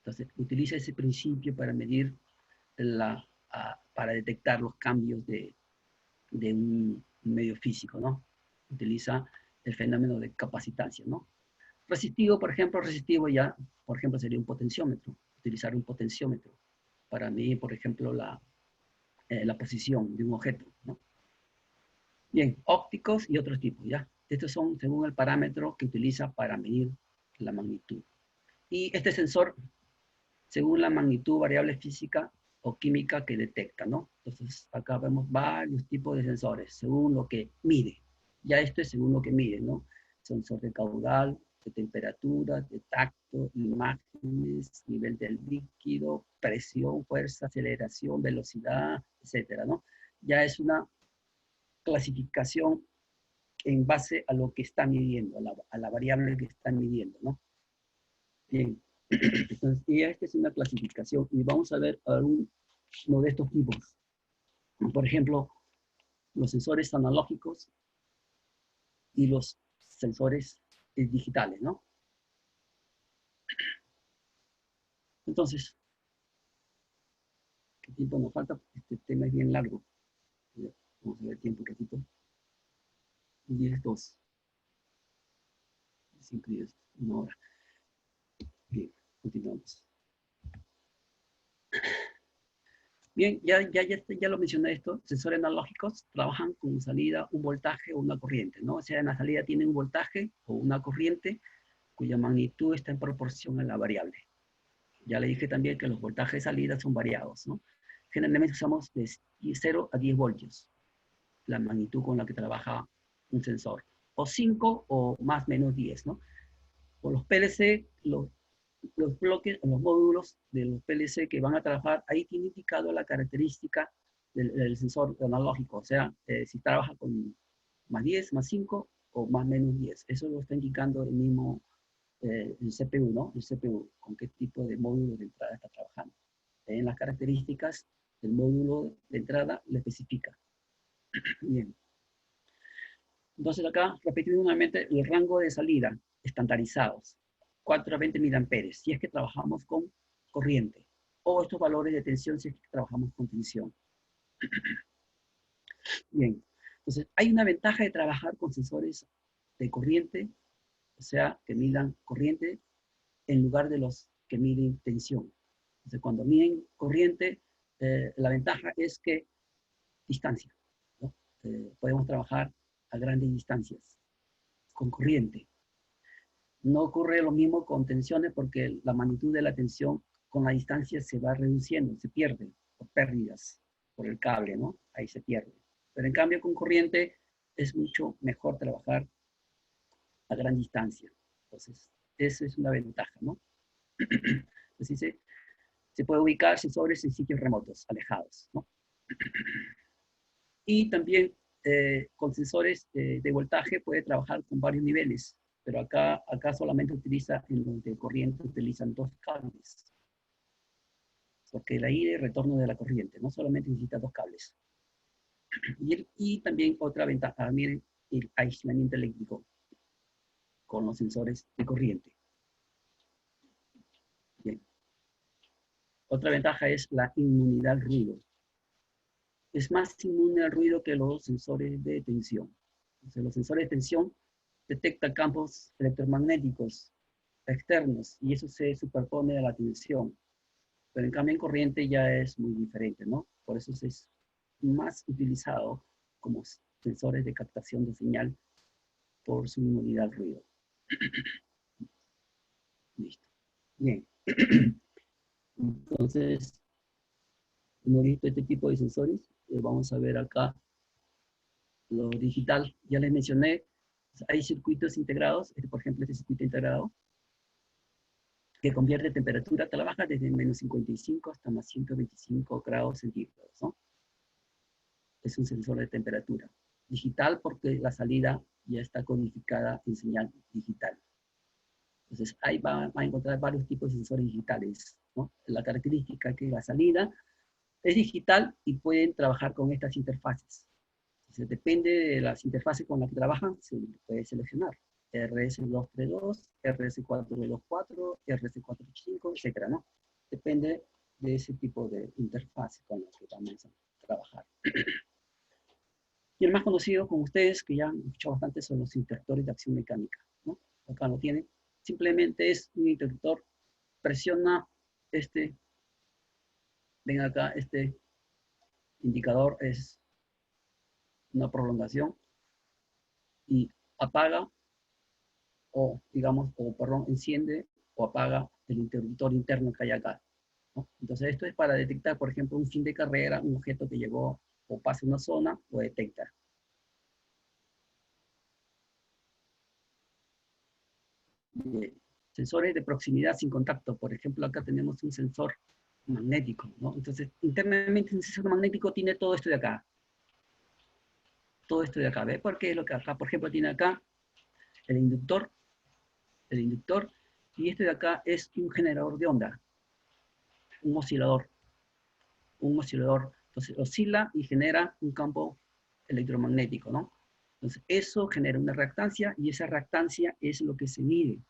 Entonces, utiliza ese principio para medir, para detectar los cambios de un medio físico, ¿no? Utiliza el fenómeno de capacitancia, ¿no? Resistivo, por ejemplo, sería un potenciómetro. Utilizar un potenciómetro para medir, por ejemplo, la posición de un objeto, ¿no? Bien, ópticos y otros tipos, ¿ya? Estos son según el parámetro que utiliza para medir la magnitud. Y este sensor, según la magnitud variable física o química que detecta, ¿no? Entonces, acá vemos varios tipos de sensores, según lo que mide. Ya esto es según lo que mide, ¿no? Sensor de caudal, de temperatura, de tacto, imágenes, nivel del líquido, presión, fuerza, aceleración, velocidad, etcétera, ¿no? Ya es una clasificación en base a lo que está midiendo, a la variable que están midiendo, ¿no? Bien, entonces, y esta es una clasificación, y vamos a ver uno de estos tipos. Por ejemplo, los sensores analógicos y los sensores digitales, ¿no? Entonces, ¿Qué tiempo nos falta? Este tema es bien largo. Vamos a ver el tiempo un ratito. 10, 2. 5 y 10, 1 hora. Bien, continuamos. Bien, ya lo mencioné esto. Sensores analógicos trabajan con salida, un voltaje o una corriente, ¿no? O sea, en la salida tienen un voltaje o una corriente cuya magnitud está en proporción a la variable. Ya le dije también que los voltajes de salida son variados, ¿no? Generalmente usamos de 0 a 10 voltios, la magnitud con la que trabaja un sensor. O 5 o más o menos 10, ¿no? O los PLC, los bloques, los módulos de los PLC que van a trabajar, ahí tiene indicado la característica del sensor analógico. O sea, si trabaja con más 10, más 5 o más o menos 10. Eso lo está indicando el mismo el CPU, ¿no? El CPU, con qué tipo de módulo de entrada está trabajando. En las características del módulo de entrada le especifica. Bien. Entonces acá, repetimos nuevamente, el rango de salida estandarizados, 4 a 20 miliamperes, si es que trabajamos con corriente, o estos valores de tensión si es que trabajamos con tensión. Bien, entonces hay una ventaja de trabajar con sensores de corriente, o sea, que midan corriente, en lugar de los que miden tensión. Entonces, cuando miden corriente, la ventaja es que distancia, ¿no? Podemos trabajar a grandes distancias con corriente. No ocurre lo mismo con tensiones porque la magnitud de la tensión con la distancia se va reduciendo, se pierde por pérdidas por el cable, ¿no? Ahí se pierde. Pero en cambio con corriente es mucho mejor trabajar a gran distancia. Entonces, esa es una ventaja, ¿no? Así se puede ubicar sensores en sitios remotos, alejados, ¿no? Y también con sensores de voltaje puede trabajar con varios niveles, pero acá solamente utiliza, en los de corriente utilizan 2 cables, porque la ida y retorno de la corriente, no solamente necesita 2 cables. Y también otra ventaja, miren, el aislamiento eléctrico con los sensores de corriente. Bien. Otra ventaja es la inmunidad al ruido. Es más inmune al ruido que los sensores de tensión. Entonces, los sensores de tensión detectan campos electromagnéticos externos y eso se superpone a la tensión. Pero en cambio en corriente ya es muy diferente, ¿no? Por eso es más utilizado como sensores de captación de señal por su inmunidad al ruido. Listo. Bien. Entonces, hemos visto este tipo de sensores. Vamos a ver acá lo digital. Ya les mencioné, hay circuitos integrados, por ejemplo, este circuito integrado, que convierte temperatura, trabaja desde menos 55 hasta más 125 grados centígrados, ¿no? Es un sensor de temperatura. Digital porque la salida ya está codificada en señal digital. Entonces, ahí va a encontrar varios tipos de sensores digitales, ¿no? La característica es que la salida es digital y pueden trabajar con estas interfaces. Entonces, depende de las interfaces con las que trabajan, se puede seleccionar. RS232, RS424, RS485, etcétera, ¿no? Depende de ese tipo de interfaz con las que vamos a trabajar. Y el más conocido con ustedes, que ya han escuchado bastante, son los interruptores de acción mecánica, ¿no? Acá lo tienen. Simplemente es un interruptor, presiona ven acá, este indicador es una prolongación y apaga o, digamos, enciende o apaga el interruptor interno que hay acá, ¿no? Entonces esto es para detectar, por ejemplo, un fin de carrera, un objeto que llegó o pasa una zona, lo detecta. Sensores de proximidad sin contacto, por ejemplo, acá tenemos un sensor magnético, ¿no? Entonces, internamente un sensor magnético tiene todo esto de acá. Todo esto de acá, ¿ve? Porque es lo que acá, por ejemplo, tiene acá el inductor, y este de acá es un generador de onda, un oscilador. Entonces oscila y genera un campo electromagnético, ¿no? Entonces eso genera una reactancia y esa reactancia es lo que se mide,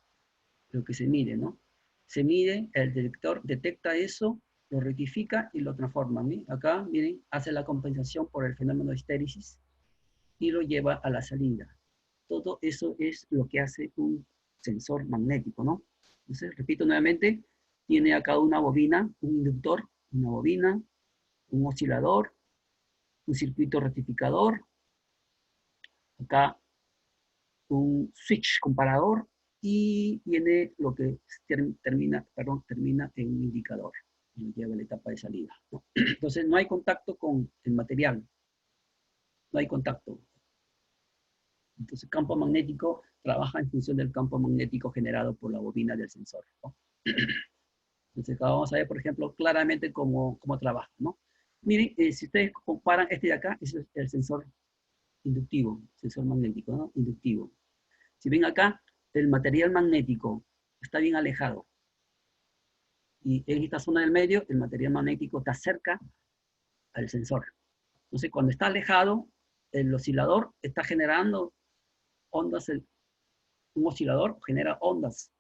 ¿no? Se mide, el detector detecta eso, lo rectifica y lo transforma. ¿Sí? Acá, miren, hace la compensación por el fenómeno de estéresis y lo lleva a la salida. Todo eso es lo que hace un sensor magnético, ¿no? Entonces, repito nuevamente, tiene acá una bobina, un inductor, una bobina, un oscilador, un circuito rectificador, acá un switch comparador y viene lo que termina en un indicador y lo lleva a la etapa de salida, ¿no? Entonces no hay contacto con el material, no hay contacto. Entonces el campo magnético trabaja en función del campo magnético generado por la bobina del sensor, ¿no? Entonces acá vamos a ver, por ejemplo, claramente cómo trabaja, ¿no? Miren, si ustedes comparan este de acá, es el sensor inductivo, sensor magnético, ¿no? Inductivo. Si ven acá, el material magnético está bien alejado. Y en esta zona del medio, el material magnético está cerca al sensor. Entonces, cuando está alejado, el oscilador está generando ondas, un oscilador genera ondas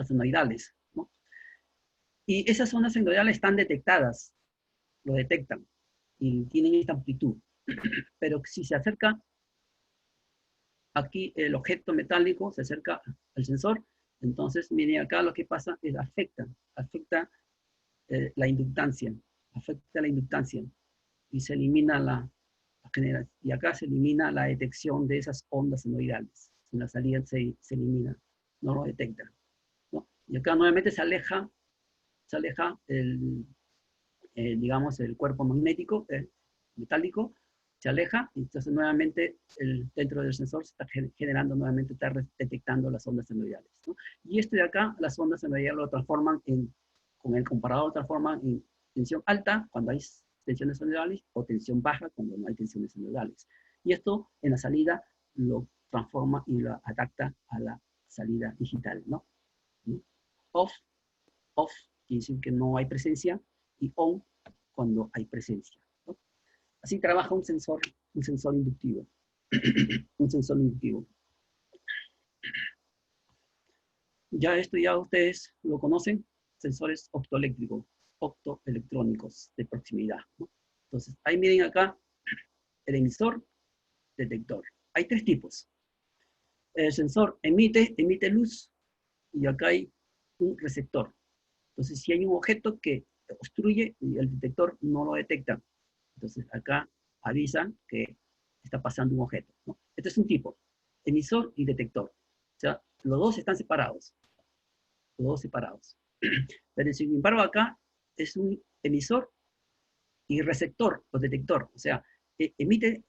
senoidales, ¿no? Y esas ondas senoidales están detectadas, lo detectan, y tienen esta amplitud. Pero si se acerca, aquí el objeto metálico se acerca al sensor, entonces, miren acá lo que pasa es afecta la inductancia, y se elimina la generación, y acá se elimina la detección de esas ondas senoidales. En la salida se elimina, no lo detecta, ¿no? Y acá nuevamente se aleja digamos, el cuerpo magnético, metálico, se aleja, y entonces nuevamente dentro del sensor se está generando nuevamente, está detectando las ondas senoidales, ¿no? Y este de acá, las ondas senoidales lo transforman con el comparador lo transforman en tensión alta cuando hay tensiones senoidales o tensión baja cuando no hay tensiones senoidales. Y esto en la salida lo transforma y lo adapta a la salida digital, ¿no? Off quiere decir que no hay presencia, y on cuando hay presencia, ¿no? Así trabaja un sensor inductivo. Un sensor inductivo. Ya esto ya ustedes lo conocen, sensores optoelectrónicos de proximidad, ¿no? Entonces, ahí miren acá, el emisor, detector. Hay tres tipos. El sensor emite luz, y acá hay un receptor. Entonces, si hay un objeto que obstruye, el detector no lo detecta. Entonces, acá avisa que está pasando un objeto, ¿no? Este es un tipo, emisor y detector. O sea, los dos están separados. Los dos separados. Pero sin embargo, acá es un emisor y receptor o detector. O sea, emite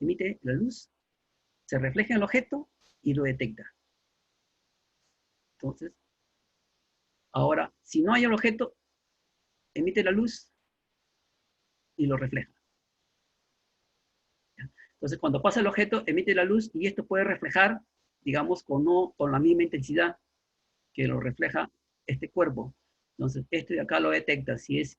la luz, se refleja en el objeto y lo detecta. Entonces, ahora, si no hay el objeto, emite la luz y lo refleja. Entonces, cuando pasa el objeto, emite la luz y esto puede reflejar, digamos, con la misma intensidad que lo refleja este cuerpo. Entonces, este de acá lo detecta. Si es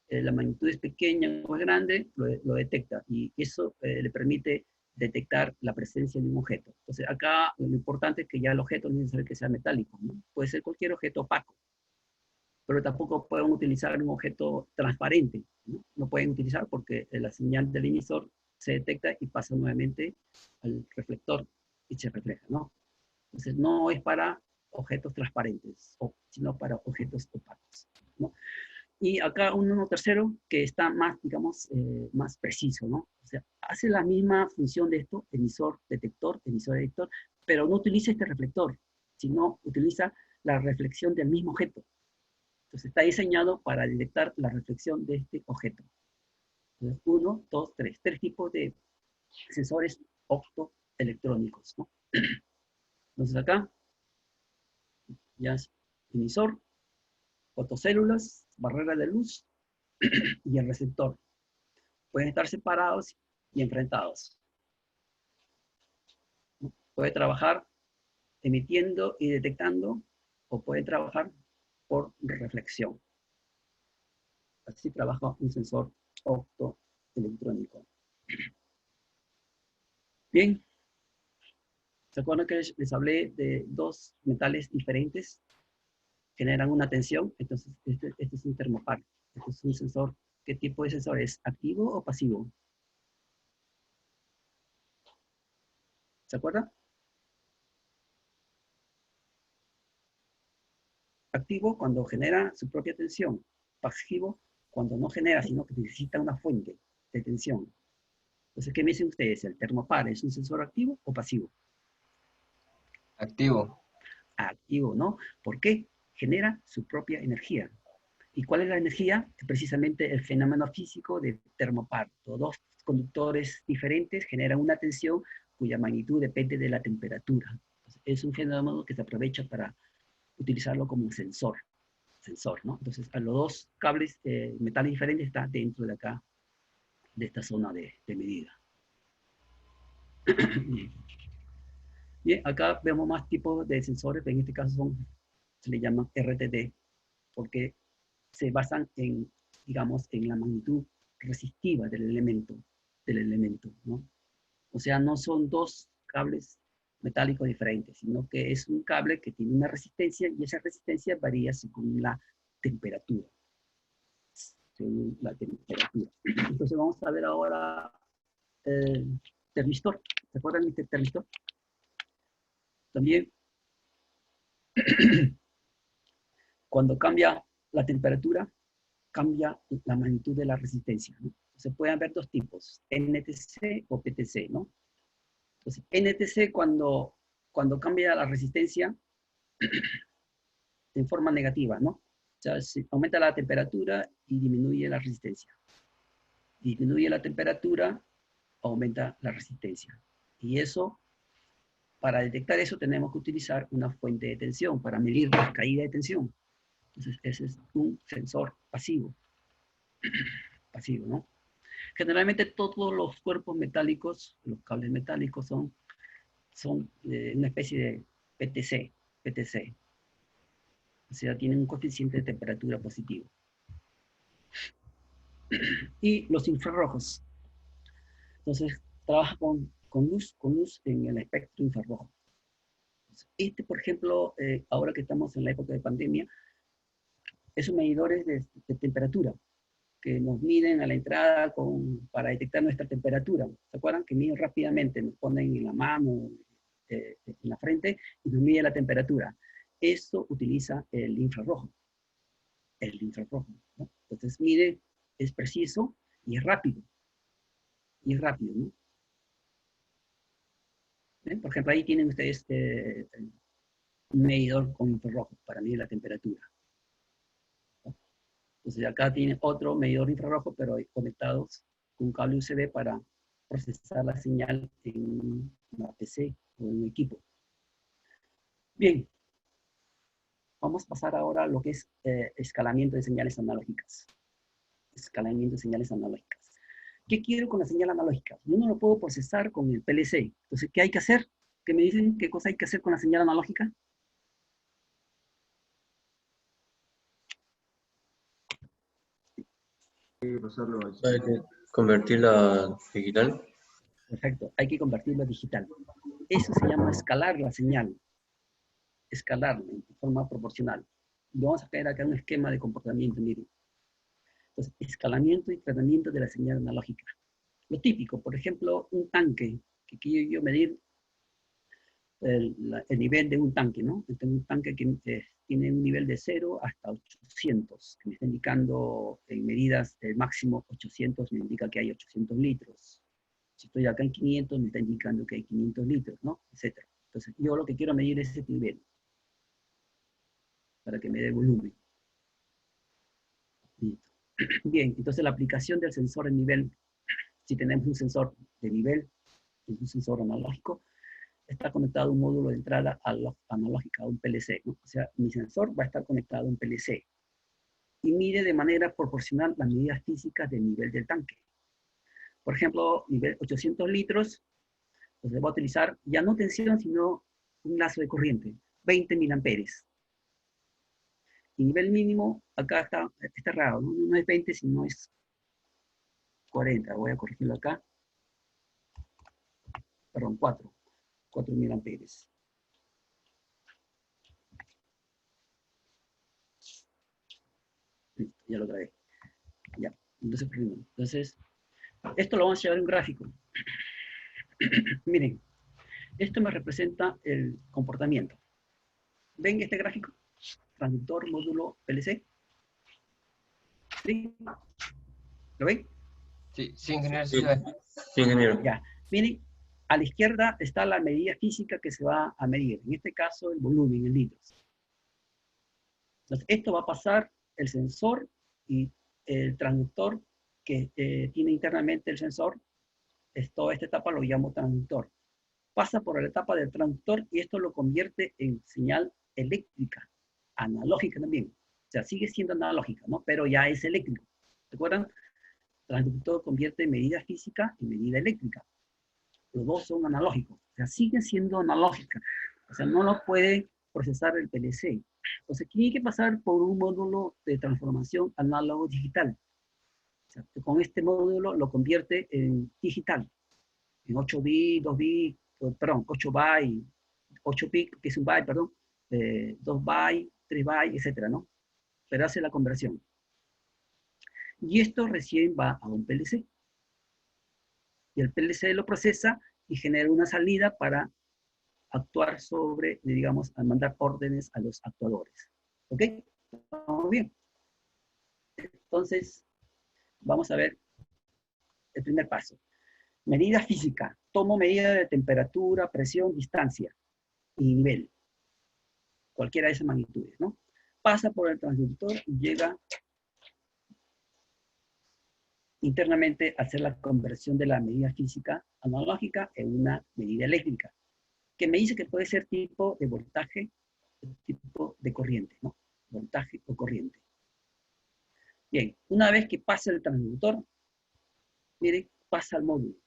la magnitud es pequeña o es grande, lo detecta. Y eso le permite detectar la presencia de un objeto. Entonces, acá lo importante es que ya el objeto no es necesario que sea metálico, ¿no? Puede ser cualquier objeto opaco. Pero tampoco pueden utilizar un objeto transparente, ¿no? No pueden utilizar porque la señal del emisor se detecta y pasa nuevamente al reflector y se refleja, ¿no? Entonces no es para objetos transparentes, sino para objetos opacos, ¿no? Y acá uno tercero que está más, digamos, más preciso, ¿no? O sea, hace la misma función de esto, emisor, detector, pero no utiliza este reflector, sino utiliza la reflexión del mismo objeto. Entonces está diseñado para detectar la reflexión de este objeto. Entonces, 1, 2, 3. Tres tipos de sensores optoelectrónicos, ¿no? Entonces acá ya es emisor, fotocélulas, barrera de luz y el receptor. Pueden estar separados y enfrentados, ¿no? Puede trabajar emitiendo y detectando, o puede trabajar por reflexión. Así trabaja un sensor optoelectrónico. Bien, ¿se acuerdan que les hablé de dos metales diferentes? Generan una tensión, entonces este es un termopar. Es un sensor. ¿Qué tipo de sensor es? ¿Activo o pasivo? ¿Se acuerdan? Activo cuando genera su propia tensión. Pasivo cuando no genera, sino que necesita una fuente de tensión. Entonces, ¿qué me dicen ustedes? ¿El termopar es un sensor activo o pasivo? Activo. Activo, ¿no? ¿Por qué? Genera su propia energía. ¿Y cuál es la energía? Precisamente el fenómeno físico de termopar. Los dos conductores diferentes generan una tensión cuya magnitud depende de la temperatura. Entonces, es un fenómeno que se aprovecha para utilizarlo como un sensor, ¿no? Entonces, a los dos cables metales diferentes está dentro de acá, de esta zona de medida. Bien, acá vemos más tipos de sensores, en este caso se le llaman RTD, porque se basan en, digamos, en la magnitud resistiva del elemento, ¿no? O sea, no son dos cables metálicos diferentes, sino que es un cable que tiene una resistencia y esa resistencia varía según la temperatura. Según la temperatura. Entonces vamos a ver ahora el termistor. ¿Se acuerdan del termistor? También, cuando cambia la temperatura, cambia la magnitud de la resistencia, ¿no? Se pueden ver dos tipos, NTC o PTC, ¿no? Entonces, NTC cuando cambia la resistencia en forma negativa, ¿no? O sea, se aumenta la temperatura y disminuye la resistencia. Disminuye la temperatura, aumenta la resistencia. Y eso, para detectar eso, tenemos que utilizar una fuente de tensión para medir la caída de tensión. Entonces, ese es un sensor pasivo. Pasivo, ¿no? Generalmente todos los cuerpos metálicos, los cables metálicos son una especie de PTC. O sea, tienen un coeficiente de temperatura positivo. Y los infrarrojos. Entonces, trabaja con luz en el espectro infrarrojo. Este, por ejemplo, ahora que estamos en la época de pandemia, esos medidores de temperatura que nos miden a la entrada para detectar nuestra temperatura. ¿Se acuerdan? Que miden rápidamente, nos ponen en la mano, en la frente, y nos mide la temperatura. Eso utiliza el infrarrojo. El infrarrojo, ¿no? Entonces mide, es preciso y es rápido. Y es rápido, ¿no? ¿Ven? Por ejemplo, ahí tienen ustedes un medidor con infrarrojo para medir la temperatura. Entonces acá tienen otro medidor infrarrojo, pero conectados con un cable USB para procesar la señal en una PC o en un equipo. Bien, vamos a pasar ahora a lo que es escalamiento de señales analógicas. Escalamiento de señales analógicas. ¿Qué quiero con la señal analógica? Yo no lo puedo procesar con el PLC. Entonces, ¿qué hay que hacer? ¿Qué me dicen? ¿Qué cosa hay que hacer con la señal analógica? Hay que pasarlo al Hay que convertirla digital. Perfecto, hay que convertirlo a digital. Eso se llama escalar la señal. Escalarla en forma proporcional. Y vamos a caer acá en un esquema de comportamiento, miren. Entonces, escalamiento y tratamiento de la señal analógica. Lo típico, por ejemplo, un tanque, que quiero yo medir el nivel de un tanque, ¿no? Tengo un tanque que tiene un nivel de 0 hasta 800, que me está indicando en medidas el máximo 800, me indica que hay 800 litros. Si estoy acá en 500, me está indicando que hay 500 litros, ¿no? Etcétera. Entonces, yo lo que quiero medir es ese nivel, para que me dé volumen. Listo. Bien, entonces la aplicación del sensor de nivel, si tenemos un sensor de nivel, un sensor analógico, está conectado a un módulo de entrada analógica, a un PLC, ¿no? O sea, mi sensor va a estar conectado a un PLC y mide de manera proporcional las medidas físicas del nivel del tanque. Por ejemplo, nivel 800 litros, pues le voy a utilizar ya no tensión, sino un lazo de corriente, 20 miliamperes. Y nivel mínimo, acá está raro, ¿no? No es 20, sino es 40. Voy a corregirlo acá. Perdón, 4 miliamperes. Listo, ya lo grabé. Ya, entonces, esto lo vamos a llevar en un gráfico. Miren, esto me representa el comportamiento. ¿Ven este gráfico? Transductor, módulo, PLC. ¿Sí? ¿Lo ven? Sí, sí, ingeniero, sí Sí, se ve. sí, ingeniero. Ya. Miren, a la izquierda está la medida física que se va a medir. En este caso, el volumen en litros. Entonces, esto va a pasar el sensor y el transductor que tiene internamente el sensor. Toda esta etapa lo llamo transductor. Pasa por la etapa del transductor y esto lo convierte en señal eléctrica, analógica también. O sea, sigue siendo analógica, ¿no? Pero ya es eléctrico. ¿Recuerdan? Transductor convierte medida física en medida eléctrica. Los dos son analógicos. O sea, siguen siendo analógicas. O sea, no lo puede procesar el PLC. Entonces, tiene que pasar por un módulo de transformación análogo-digital. O sea, con este módulo lo convierte en digital, en 8 bits, 2 bits, perdón, 8 bytes, 8 bits, que es un byte, perdón, 2 bytes, 3 bytes, etcétera, ¿no? Pero hace la conversión. Y esto recién va a un PLC. Y el PLC lo procesa y genera una salida para actuar sobre, digamos, a mandar órdenes a los actuadores. ¿Ok? ¿Estamos bien? Entonces, vamos a ver el primer paso. Medida física. Tomo medida de temperatura, presión, distancia y nivel. Cualquiera de esas magnitudes, ¿no? Pasa por el transductor y llega internamente a hacer la conversión de la medida física analógica en una medida eléctrica, que me dice que puede ser tipo de voltaje, tipo de corriente, ¿no? Voltaje o corriente. Bien, una vez que pasa el transductor, mire, pasa al módulo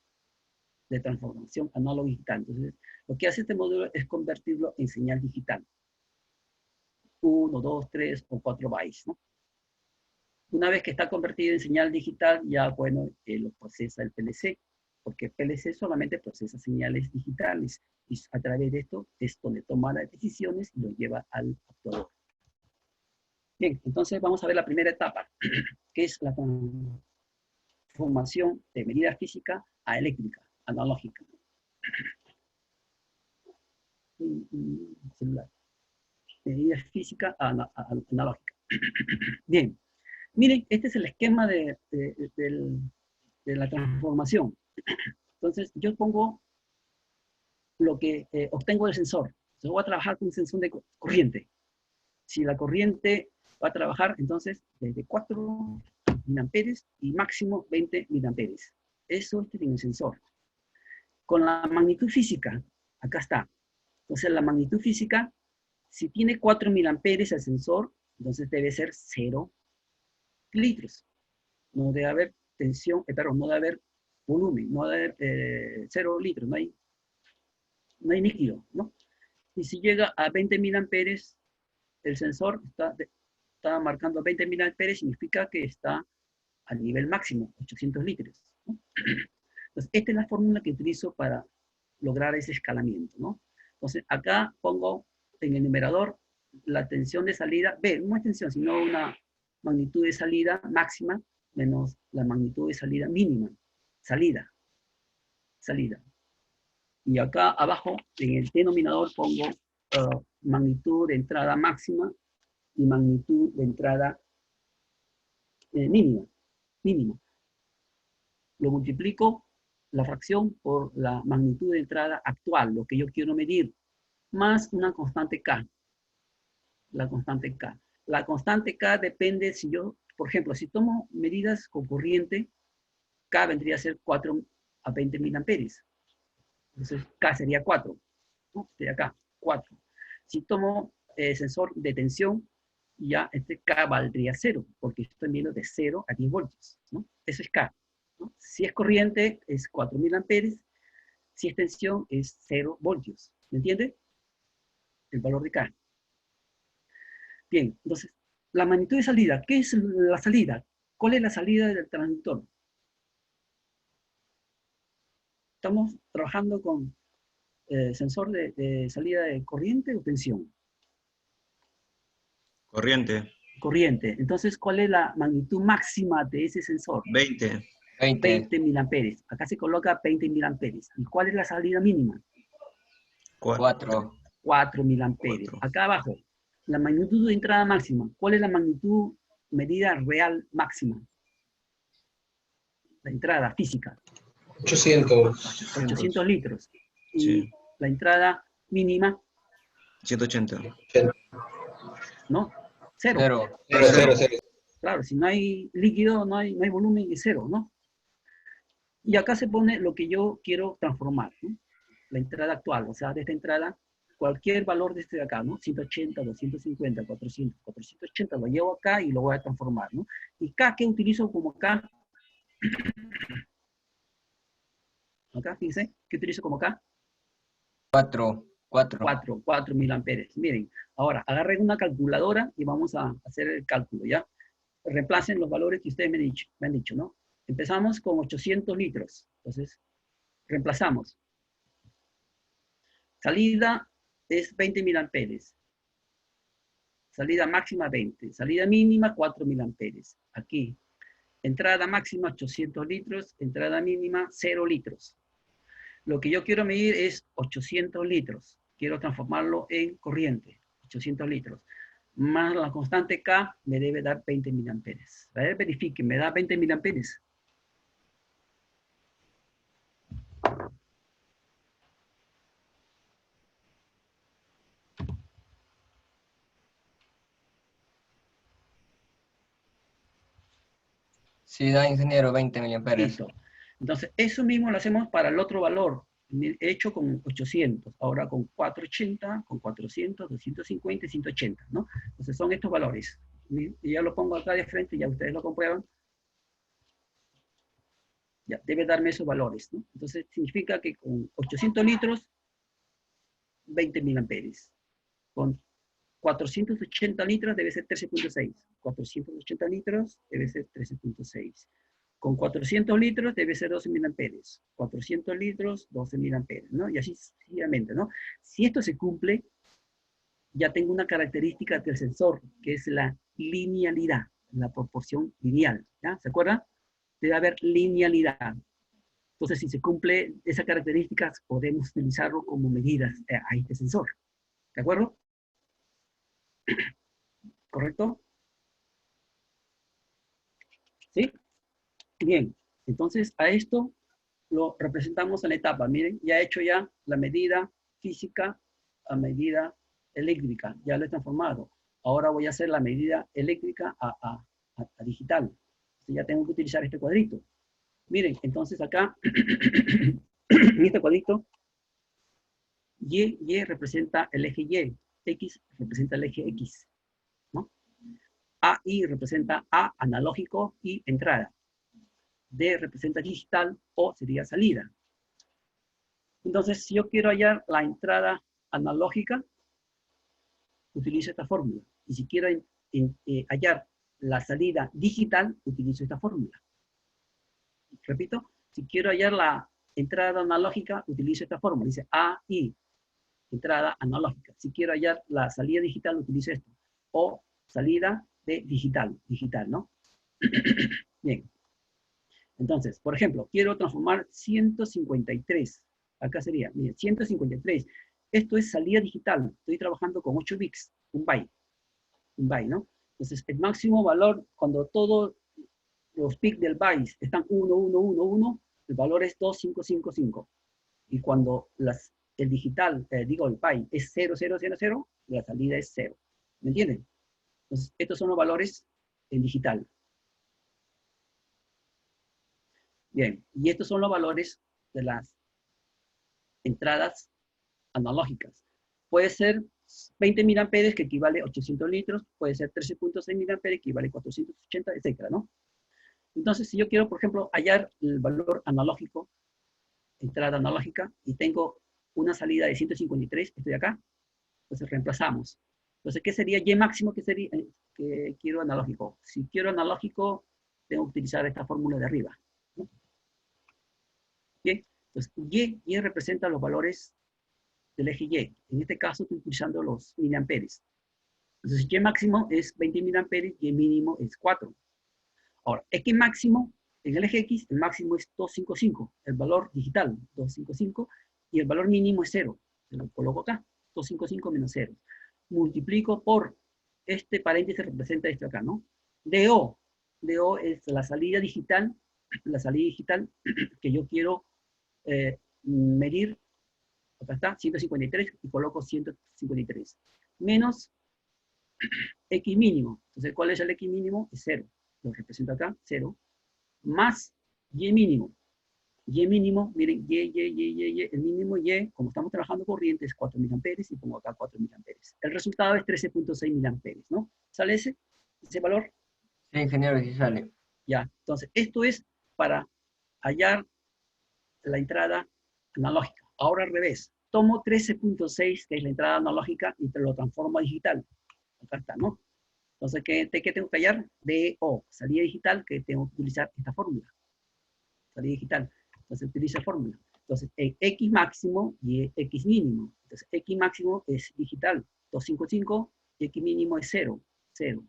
de transformación análogo-digital. Entonces, lo que hace este módulo es convertirlo en señal digital. 1, 2, 3 o 4 bytes, ¿no? Una vez que está convertido en señal digital, ya, bueno, lo procesa el PLC, porque el PLC solamente procesa señales digitales, y a través de esto es donde toma las decisiones y lo lleva al actuador. Bien, entonces vamos a ver la primera etapa, que es la transformación de medida física a eléctrica, analógica. Celular. Medida física a analógica. Bien, miren, este es el esquema de la transformación. Entonces, yo pongo lo que obtengo del sensor. Yo voy a trabajar con un sensor de corriente. Si la corriente va a trabajar, entonces, desde 4 miliamperes y máximo 20 miliamperes. Eso es en el sensor. Con la magnitud física, acá está. Entonces, la magnitud física, si tiene 4 miliamperes el sensor, entonces debe ser 0 litros. No debe haber tensión, perdón, no debe haber volumen, no debe haber 0 litros, no hay líquido, ¿no? Y si llega a 20 miliamperes, el sensor está marcando 20 miliamperes, significa que está al nivel máximo, 800 litros, ¿no? Entonces, esta es la fórmula que utilizo para lograr ese escalamiento, ¿no? Entonces, acá pongo en el numerador la tensión de salida, no es tensión, sino una magnitud de salida máxima menos la magnitud de salida mínima. Salida. Y acá abajo, en el denominador, pongo magnitud de entrada máxima y magnitud de entrada mínima. Lo multiplico la fracción por la magnitud de entrada actual, lo que yo quiero medir, más una constante K. La constante K. La constante K depende si yo, por ejemplo, si tomo medidas con corriente, K vendría a ser 4 a 20 miliamperes. Entonces, K sería 4. ¿No? Sería acá, 4. Si tomo sensor de tensión, ya este K valdría 0, porque estoy viendo de 0 a 10 voltios, ¿no? Eso es K, ¿no? Si es corriente, es 4.000 amperes. Si es tensión, es 0 voltios. ¿Me entiende? El valor de K. Bien, entonces, la magnitud de salida. ¿Qué es la salida? ¿Cuál es la salida del transductor? Estamos trabajando con sensor de salida de corriente o tensión. Corriente. corriente. Entonces, ¿cuál es la magnitud máxima de ese sensor? 20. 20. 20 miliamperes. Acá se coloca 20 miliamperes. ¿Y cuál es la salida mínima? 4. 4 miliamperes. 4. Acá abajo, la magnitud de entrada máxima. ¿Cuál es la magnitud medida real máxima? La entrada física. 800. 800 litros. Y Sí. la entrada mínima, 180. ¿no? Cero. 0. 0, 0. Claro, si no hay líquido, no hay volumen, es cero, ¿no? Y acá se pone lo que yo quiero transformar, ¿no? La entrada actual, o sea, de esta entrada, cualquier valor de este de acá, ¿no? 180, 250, 400, 480, lo llevo acá y lo voy a transformar, ¿no? Y K, ¿qué utilizo como K? Acá, fíjense, ¿qué utilizo como K? 4. 4 miliamperes. Miren, ahora agarren una calculadora y vamos a hacer el cálculo, ¿ya? Reemplacen los valores que ustedes me han dicho, ¿no? Empezamos con 800 litros. Entonces, reemplazamos. Salida es 20 miliamperes. Salida máxima 20. Salida mínima 4 miliamperes. Aquí. Entrada máxima 800 litros. Entrada mínima 0 litros. Lo que yo quiero medir es 800 litros. Quiero transformarlo en corriente. 800 litros. Más la constante K me debe dar 20 miliamperes. A ver, verifiquen, ¿me da 20 miliamperes? Sí, da, ingeniero, 20 miliamperes. Listo. Entonces, eso mismo lo hacemos para el otro valor, hecho con 800, ahora con 480, con 400, 250 y 180, ¿no? Entonces, son estos valores. Y ya lo pongo acá de frente, ya ustedes lo comprueban. Ya, debe darme esos valores, ¿no? Entonces, significa que con 800 litros, 20 miliamperes. Con 480 litros debe ser 13.6. 480 litros debe ser 13.6. Con 400 litros debe ser 12 miliamperes. 400 litros, 12 miliamperes, ¿no? Y así sucesivamente, ¿no? Si esto se cumple, ya tengo una característica del sensor, que es la linealidad, la proporción lineal, ¿ya? ¿Se acuerdan? Debe haber linealidad. Entonces, si se cumple esas características, podemos utilizarlo como medidas a este sensor. ¿De acuerdo? ¿Correcto? ¿Sí? Bien. Entonces, a esto lo representamos en la etapa. Miren, ya he hecho ya la medida física a medida eléctrica. Ya lo he transformado. Ahora voy a hacer la medida eléctrica a digital. Entonces, ya tengo que utilizar este cuadrito. Miren, entonces acá, en este cuadrito, Y representa el eje Y, X representa el eje X, ¿no? AI representa A, analógico y entrada. D representa digital, O sería salida. Entonces, si yo quiero hallar la entrada analógica, utilizo esta fórmula. Y si quiero hallar la salida digital, utilizo esta fórmula. Repito, si quiero hallar la entrada analógica, utilizo esta fórmula. Dice AI, entrada analógica. Si quiero hallar la salida digital, utilizo esto. O salida de digital, ¿no? Bien. Entonces, por ejemplo, quiero transformar 153. Acá sería, mire, 153. Esto es salida digital. Estoy trabajando con 8 bits, un byte, ¿no? Entonces, el máximo valor, cuando todos los bits del byte están 1, 1, 1, 1, el valor es 2555. Y cuando el digital, el byte es 0, 0, 0, 0, la salida es 0. ¿Me entienden? Entonces, estos son los valores en digital. Bien, y estos son los valores de las entradas analógicas. Puede ser 20 miliamperes, que equivale a 800 litros, puede ser 13.6 miliamperes, que equivale a 480, etcétera, ¿no? Entonces, si yo quiero, por ejemplo, hallar el valor analógico, entrada analógica, y tengo una salida de 153, estoy acá, entonces reemplazamos. Entonces, ¿qué sería Y máximo que quiero analógico? Si quiero analógico, tengo que utilizar esta fórmula de arriba, ¿no? Bien, entonces Y representa los valores del eje Y. En este caso estoy utilizando los miliamperes. Entonces, Y máximo es 20 miliamperes y Y mínimo es 4. Ahora, X máximo, en el eje X, el máximo es 255, el valor digital, 255, y el valor mínimo es 0. Se lo coloco acá, 255 menos 0. Multiplico por este paréntesis representa esto acá, ¿no? DO. DO es la salida digital que yo quiero medir. Acá está, 153, y coloco 153. Menos X mínimo. Entonces, ¿cuál es el X mínimo? Es 0. Lo represento acá, 0. Más Y mínimo. Y mínimo, miren, Y, el mínimo Y, como estamos trabajando corriente, es 4 miliamperes, y pongo acá 4 miliamperes. El resultado es 13.6 miliamperes, ¿no? ¿Sale ese valor? Sí, ingeniero, sí sale. Ya, entonces, esto es para hallar la entrada analógica. Ahora al revés. Tomo 13.6, que es la entrada analógica, y te lo transformo a digital. Acá está, ¿no? Entonces, ¿qué tengo que hallar? DO, salida digital, que tengo que utilizar esta fórmula. Salida digital. Entonces, utiliza fórmula. Entonces, X máximo y X mínimo. Entonces, X máximo es digital, 255, y X mínimo es 0, 0.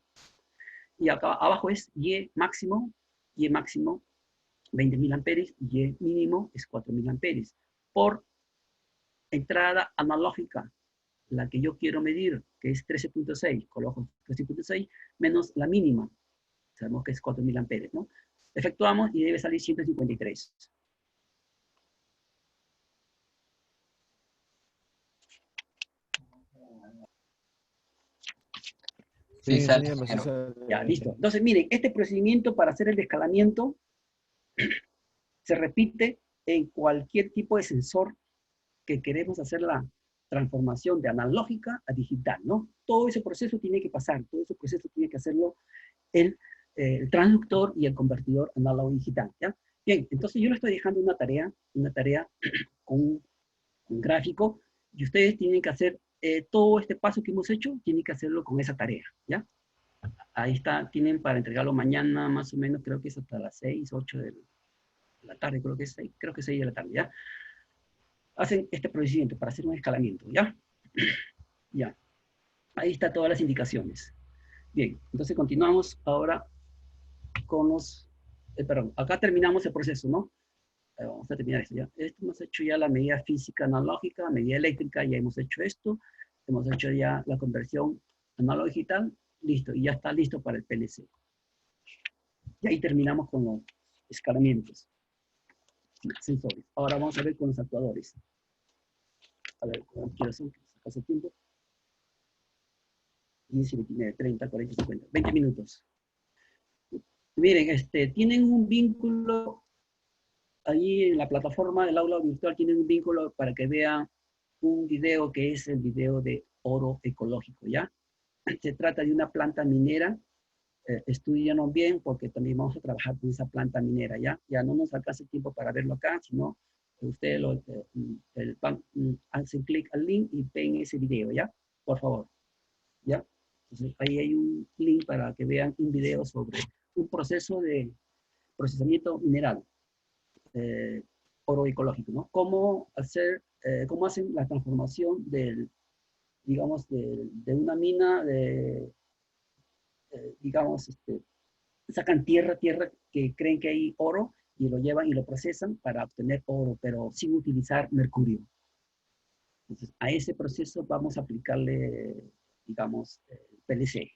Y acá abajo es Y máximo, 20 miliamperes, y Y mínimo es 4 miliamperes. Por entrada analógica, la que yo quiero medir, que es 13.6, coloco 13.6, menos la mínima, sabemos que es 4 miliamperes, ¿no? Efectuamos y debe salir 153. Sí, sale, ingeniero, sí ingeniero. sale. Ya, listo. Entonces, miren, este procedimiento para hacer el descalamiento se repite en cualquier tipo de sensor que queremos hacer la transformación de analógica a digital, ¿no? Todo ese proceso tiene que pasar, todo ese proceso tiene que hacerlo el transductor y el convertidor análogo-digital, ¿ya? Bien, entonces yo le estoy dejando una tarea con un gráfico, y ustedes tienen que hacer todo este paso que hemos hecho, tienen que hacerlo con esa tarea, ¿ya? Ahí está, tienen para entregarlo mañana, más o menos, creo que es hasta las 6, 8 de la tarde, creo que es 6 de la tarde, ¿ya? Hacen este procedimiento para hacer un escalamiento, ¿ya? Ya. Ahí está todas las indicaciones. Bien, entonces continuamos ahora con los... perdón, acá terminamos el proceso, ¿no? Vamos a terminar esto ya. Esto hemos hecho ya la medida física analógica, medida eléctrica, ya hemos hecho esto. Hemos hecho ya la conversión análogo-digital, listo, y ya está listo para el PLC. Y ahí terminamos con los escalamientos, sensores. Ahora vamos a ver con los actuadores. A ver, quiero hacer, sacarse tiempo. 15, 29, 30, 40, 50, 20 minutos. Miren, tienen un vínculo ahí en la plataforma del aula virtual, tienen un vínculo para que vean un video que es el video de oro ecológico, ¿ya? Se trata de una planta minera, estudianos bien porque también vamos a trabajar con esa planta minera, ¿ya? Ya no nos alcanza el tiempo para verlo acá, sino ustedes hacen clic al link y ven ese video, ¿ya? Por favor, ¿ya? Entonces, ahí hay un link para que vean un video sobre un proceso de procesamiento mineral, oro ecológico, ¿no? Cómo hacen la transformación digamos, de una mina, digamos, sacan tierra que creen que hay oro y lo llevan y lo procesan para obtener oro, pero sin utilizar mercurio. Entonces, a ese proceso vamos a aplicarle, digamos, el PLC,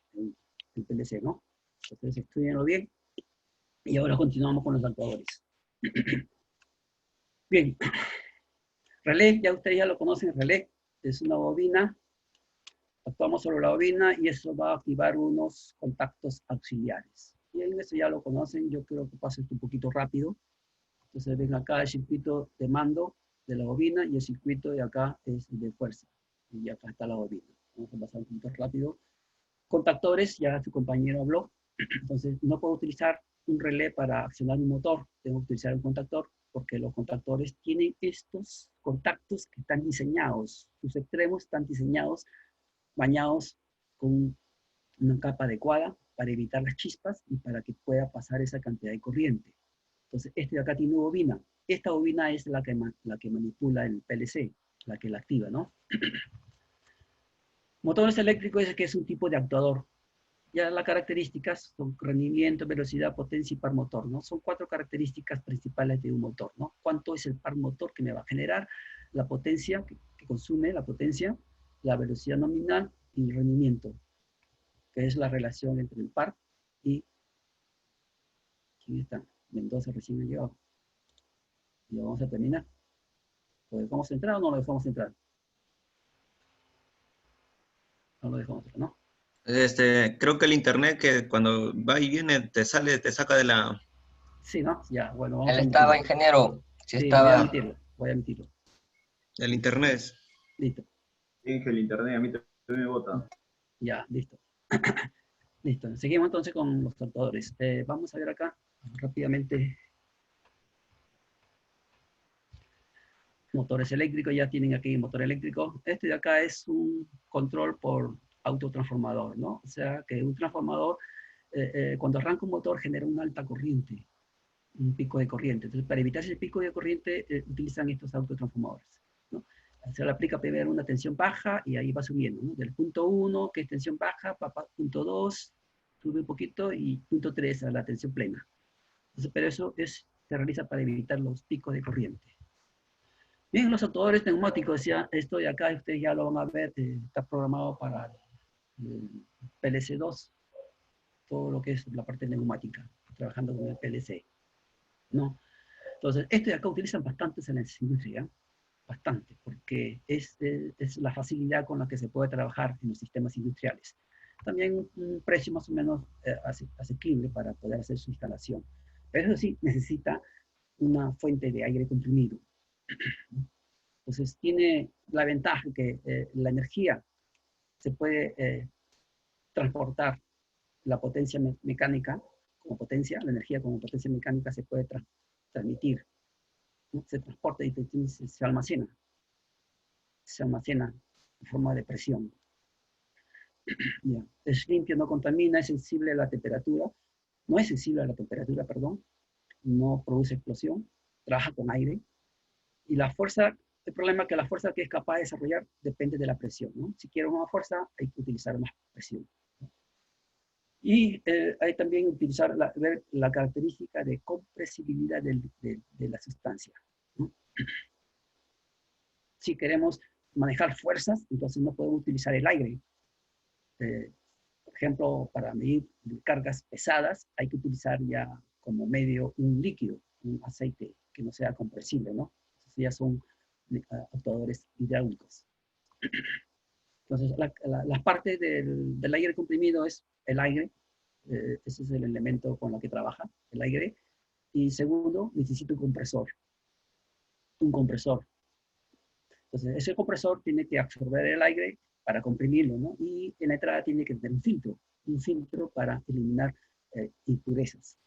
¿no? Entonces, estudienlo bien. Y ahora continuamos con los actuadores. Bien. Relé, ya ustedes ya lo conocen, relé. Es una bobina. Actuamos sobre la bobina y eso va a activar unos contactos auxiliares. Y en eso ya lo conocen. Yo creo que paso esto un poquito rápido. Entonces, ven acá el circuito de mando de la bobina y el circuito de acá es de fuerza. Y acá está la bobina. Vamos a pasar un poquito rápido. Contactores, ya su compañero habló. Entonces, no puedo utilizar un relé para accionar un motor. Tengo que utilizar un contactor porque los contactores tienen estos contactos que están diseñados. Sus extremos están diseñados, bañados con una capa adecuada para evitar las chispas y para que pueda pasar esa cantidad de corriente. Entonces, este de acá tiene una bobina. Esta bobina es la que manipula el PLC, la que la activa, ¿no? Motores eléctricos es que es un tipo de actuador. Ya las características son rendimiento, velocidad, potencia y par motor, ¿no? Son 4 características principales de un motor, ¿no? ¿Cuánto es el par motor que me va a generar? La potencia que consume, la potencia, la velocidad nominal y el rendimiento, que es la relación entre el par y... ¿Quién está? Mendoza recién ha llegado. Y vamos a terminar. ¿Lo dejamos entrar o no lo dejamos entrar? No lo dejamos entrar, ¿no? Creo que el internet que cuando va y viene te sale, te saca de la... Sí, ¿no? Ya, bueno, vamos Él a estaba, admitirlo. ingeniero. Sí Sí, voy a estaba. admitirlo, voy a admitirlo. del internet. Listo, Sí, que el internet a mí también me bota. ya, listo. Listo, seguimos entonces con los actuadores. Vamos a ver acá rápidamente. Motores eléctricos, ya tienen aquí motor eléctrico. Este de acá es un control por autotransformador, ¿no? O sea, que un transformador, cuando arranca un motor, genera una alta corriente, un pico de corriente. Entonces, para evitar ese pico de corriente, utilizan estos autotransformadores, ¿no? Se le aplica primero una tensión baja y ahí va subiendo, ¿no? Del punto 1, que es tensión baja, punto 2, sube un poquito, y punto 3 a la tensión plena. Entonces, pero eso se realiza para evitar los picos de corriente. Bien, los actuadores neumáticos, ya esto de acá, ustedes ya lo van a ver, está programado para el PLC2, todo lo que es la parte neumática, trabajando con el PLC, ¿no? Entonces, esto de acá utilizan bastante en la industria, bastante, porque es la facilidad con la que se puede trabajar en los sistemas industriales. También un precio más o menos asequible para poder hacer su instalación. Pero eso sí, necesita una fuente de aire comprimido. Entonces, tiene la ventaja que la energía se puede transportar, la potencia mecánica como potencia, la energía como potencia mecánica se puede transmitir, ¿no? Se transporta y se almacena en forma de presión. Ya. Es limpio, no contamina, es sensible a la temperatura, no es sensible a la temperatura, perdón, no produce explosión, trabaja con aire, y la fuerza, el problema es que la fuerza que es capaz de desarrollar depende de la presión, ¿no? Si quiero más fuerza, hay que utilizar más presión. Y hay también ver la característica de compresibilidad de la sustancia, ¿no? Si queremos manejar fuerzas, entonces no podemos utilizar el aire. Por ejemplo, para medir cargas pesadas, hay que utilizar ya como medio un líquido, un aceite que no sea compresible, ¿no? Entonces ya son actuadores hidráulicos. Entonces, la parte del aire comprimido es el aire, ese es el elemento con el que trabaja, el aire. Y segundo, necesito un compresor. Entonces, ese compresor tiene que absorber el aire para comprimirlo, ¿no? Y en la entrada tiene que tener un filtro para eliminar impurezas.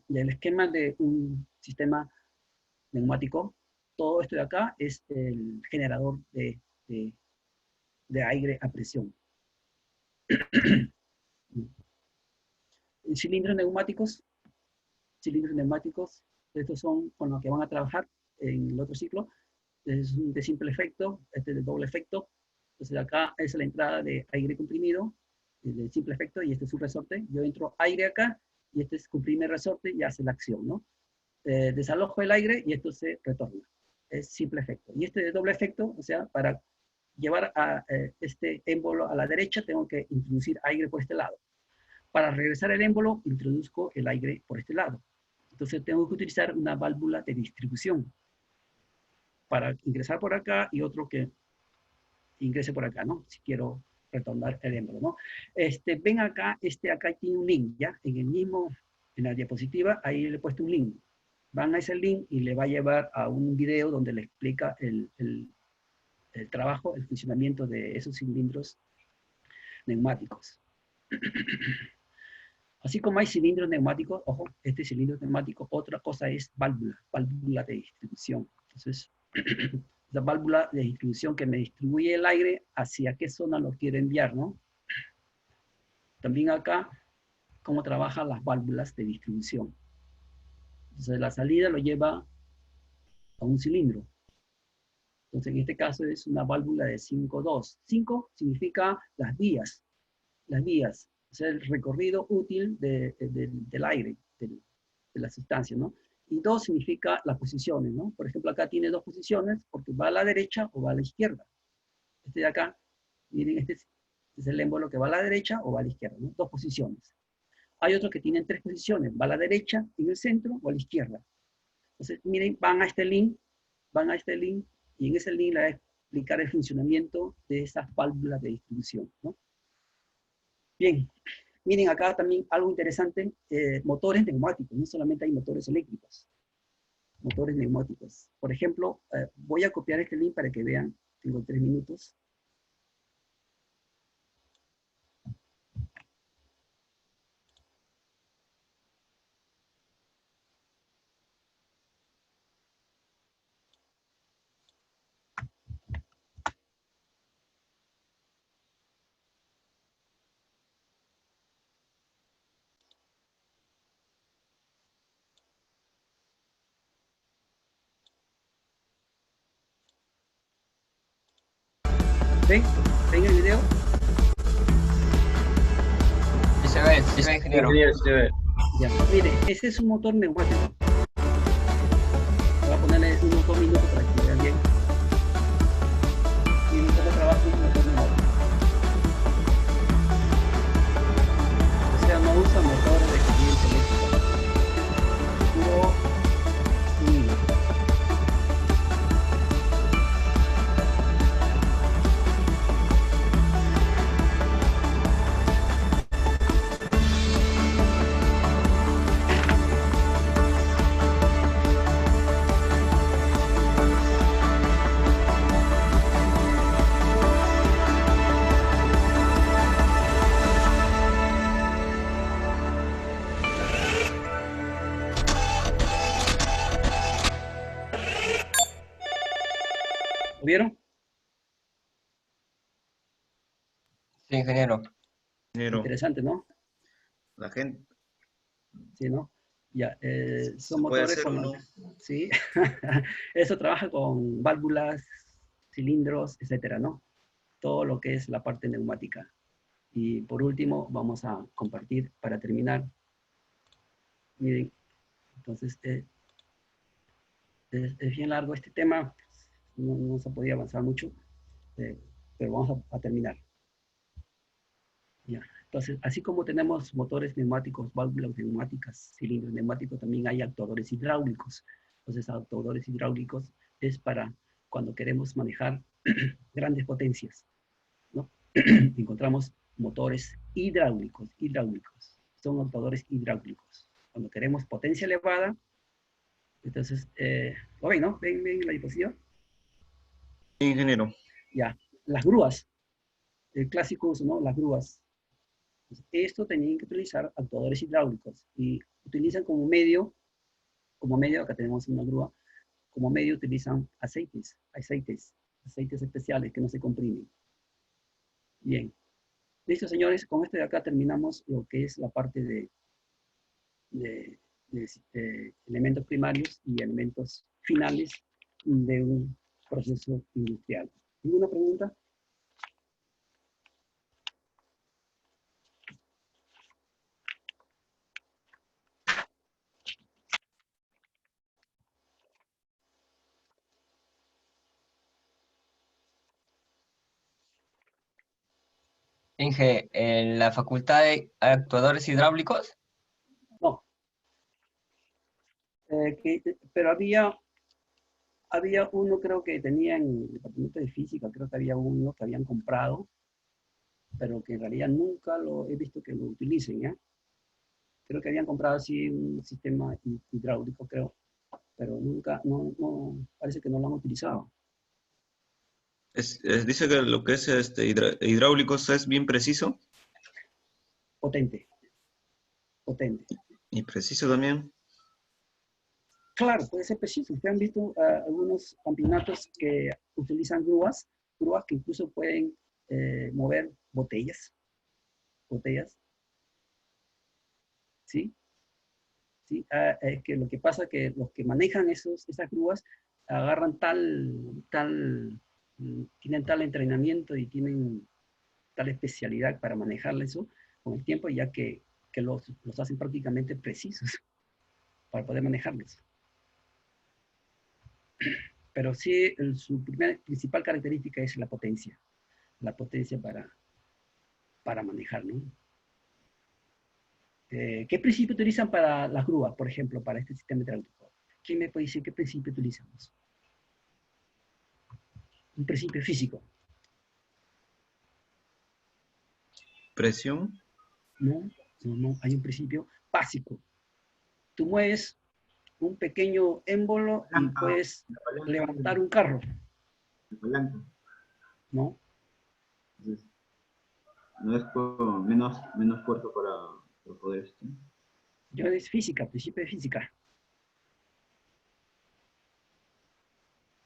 Y el esquema de un sistema neumático, todo esto de acá es el generador de aire a presión. Cilindros neumáticos, estos son con los que van a trabajar en el otro ciclo. Es de simple efecto, este es de doble efecto. Entonces acá es la entrada de aire comprimido, de simple efecto, y este es un resorte. Yo entro aire acá, y este es comprime el resorte y hace la acción, ¿no? Desalojo el aire y esto se retorna. Es simple efecto. Y este de doble efecto, o sea, para llevar a este émbolo a la derecha, tengo que introducir aire por este lado. Para regresar el émbolo, introduzco el aire por este lado. Entonces tengo que utilizar una válvula de distribución para ingresar por acá y otro que ingrese por acá, ¿no? Si quiero retornar el émbolo, ¿no? Ven acá, acá tiene un link, ¿ya? En la diapositiva, ahí le he puesto un link. Van a ese link y le va a llevar a un video donde le explica el trabajo, el funcionamiento de esos cilindros neumáticos. Así como hay cilindros neumáticos, ojo, este cilindro neumático, otra cosa es válvula de distribución. Entonces, la válvula de distribución que me distribuye el aire, hacia qué zona lo quiero enviar, ¿no? También acá, cómo trabajan las válvulas de distribución. Entonces, la salida lo lleva a un cilindro. Entonces, en este caso es una válvula de 5,2. 5 significa las vías, o sea, el recorrido útil del aire, de la sustancia, ¿no? Y 2 significa las posiciones, ¿no? Por ejemplo, acá tiene 2 posiciones porque va a la derecha o va a la izquierda. Este de acá, miren, este es el émbolo que va a la derecha o va a la izquierda, ¿no? 2 posiciones. Hay otros que tienen 3 posiciones, va a la derecha, en el centro o a la izquierda. Entonces, miren, van a este link, y en ese link le voy a explicar el funcionamiento de esas válvulas de distribución, ¿no? Bien, miren acá también algo interesante, motores neumáticos, no solamente hay motores eléctricos, motores neumáticos. Por ejemplo, voy a copiar este link para que vean, tengo 3 minutos. ¿Ven? ¿Ven el video? Sí se ve, ingeniero. Ingeniero, sí se ve. Ya, mire, ese es un motor neumático. Voy a ponerle unos 2 minutos para que lo vean bien. Y cómo trabaja un motor neumático. O sea, no usa motores de corriente eléctrica. Puro fluido. ¿Lo vieron? Sí, ingeniero. Ingeniero, Interesante, ¿no? la gente, Sí, ¿no? Ya, ¿se son puede motores hacer con... uno? Sí, eso trabaja con válvulas, cilindros, etcétera, ¿no? Todo lo que es la parte neumática. Y por último, vamos a compartir para terminar. Miren, entonces, es bien largo este tema, no se podía avanzar mucho, eh, pero vamos a terminar. Ya. Entonces, así como tenemos motores neumáticos, válvulas neumáticas, cilindros neumáticos, también hay actuadores hidráulicos. Entonces, actuadores hidráulicos es para cuando queremos manejar grandes potencias, ¿no? Encontramos motores hidráulicos. Son actuadores hidráulicos. Cuando queremos potencia elevada, entonces, ¿lo ven, no? ¿Ven la disposición? Sí, ingeniero. Ya, las grúas, el clásico uso, ¿no? Las grúas. Esto tenían que utilizar actuadores hidráulicos y utilizan como medio, acá tenemos una grúa, como medio utilizan aceites especiales que no se comprimen. Bien. Listo, señores, con esto de acá terminamos lo que es la parte de elementos primarios y elementos finales de un proceso industrial. ¿Ninguna pregunta? Inge, en la Facultad de Actuadores Hidráulicos. No. Pero había uno, creo que tenía en el departamento de física, creo que había uno que habían comprado, pero que en realidad nunca lo he visto que lo utilicen, ¿ya? Creo que habían comprado así un sistema hidráulico, creo, pero nunca, parece que no lo han utilizado. Dice que lo que es hidráulicos es bien preciso Potente. y preciso también. Claro, puede ser preciso. Ustedes han visto algunos campeonatos que utilizan grúas que incluso pueden mover botellas, ¿sí? ¿Sí? Es que lo que pasa es que los que manejan esas grúas agarran tienen tal entrenamiento y tienen tal especialidad para manejar eso con el tiempo, ya que los hacen prácticamente precisos para poder manejarlos. Pero sí, su principal característica es la potencia para manejar, ¿no? ¿Qué principio utilizan para las grúas, por ejemplo, para este sistema hidráulico? ¿Quién me puede decir qué principio utilizamos? Un principio físico. ¿Presión? No, hay un principio básico. Tú mueves un pequeño émbolo y puedes levantar un carro, La palanca. ¿no? Entonces, no es por menos fuerza para poder esto. Yo es física, principio de física.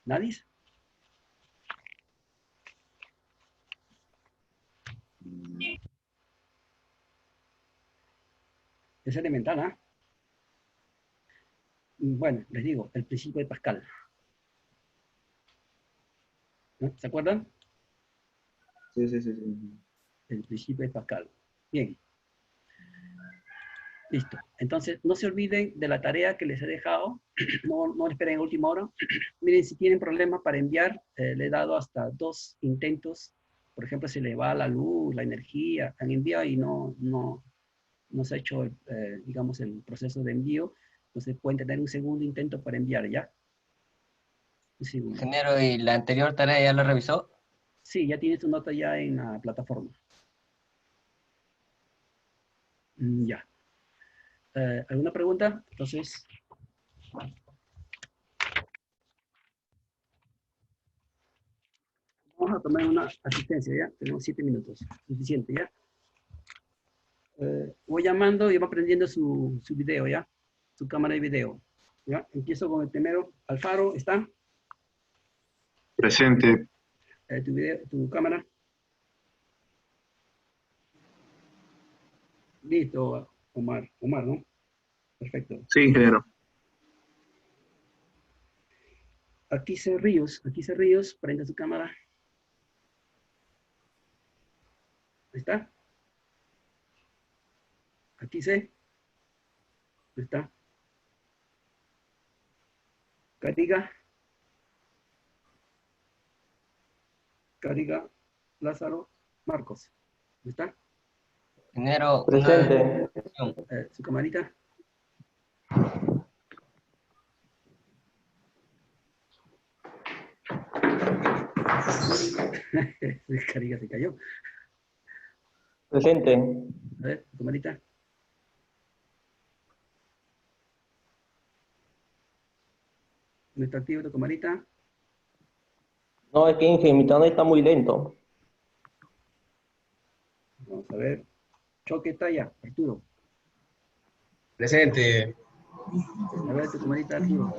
¿Nadie? Es elemental, ¿ah? Bueno, les digo, el principio de Pascal. ¿No? ¿Se acuerdan? Sí. El principio de Pascal. Bien. Listo. Entonces, no se olviden de la tarea que les he dejado. No esperen a última hora. Miren, si tienen problemas para enviar, le he dado hasta 2 intentos. Por ejemplo, se le va la luz, la energía, han enviado y no se ha hecho, digamos, el proceso de envío. Entonces, pueden tener un segundo intento para enviar, ¿ya? Un segundo. Ingeniero, ¿y la anterior tarea ya la revisó? Sí, ya tienes tu nota ya en la plataforma. Ya. ¿Alguna pregunta? Entonces, vamos a tomar una asistencia, ¿ya? Tenemos 7 minutos. Suficiente, ¿ya? Voy llamando y va prendiendo su video, ¿ya? Su cámara de video. ¿Ya? Empiezo con el primero. Alfaro, ¿está? Presente. Tu cámara. Listo, Omar, ¿no? Perfecto. Sí, ingeniero. Aquí se Ríos, prende su cámara. Ahí está. Aquí se. Ahí está. Cariga, Lázaro, Marcos. ¿Ahí está? Ingeniero, Presente. Su camarita. Cariga se cayó. Presente. A ver, su camarita. ¿No está activo tu camarita? No, es que Inge, mi internet está muy lento. Vamos a ver. Choque talla, Arturo. Presente. A ver, tu camarita, Arturo.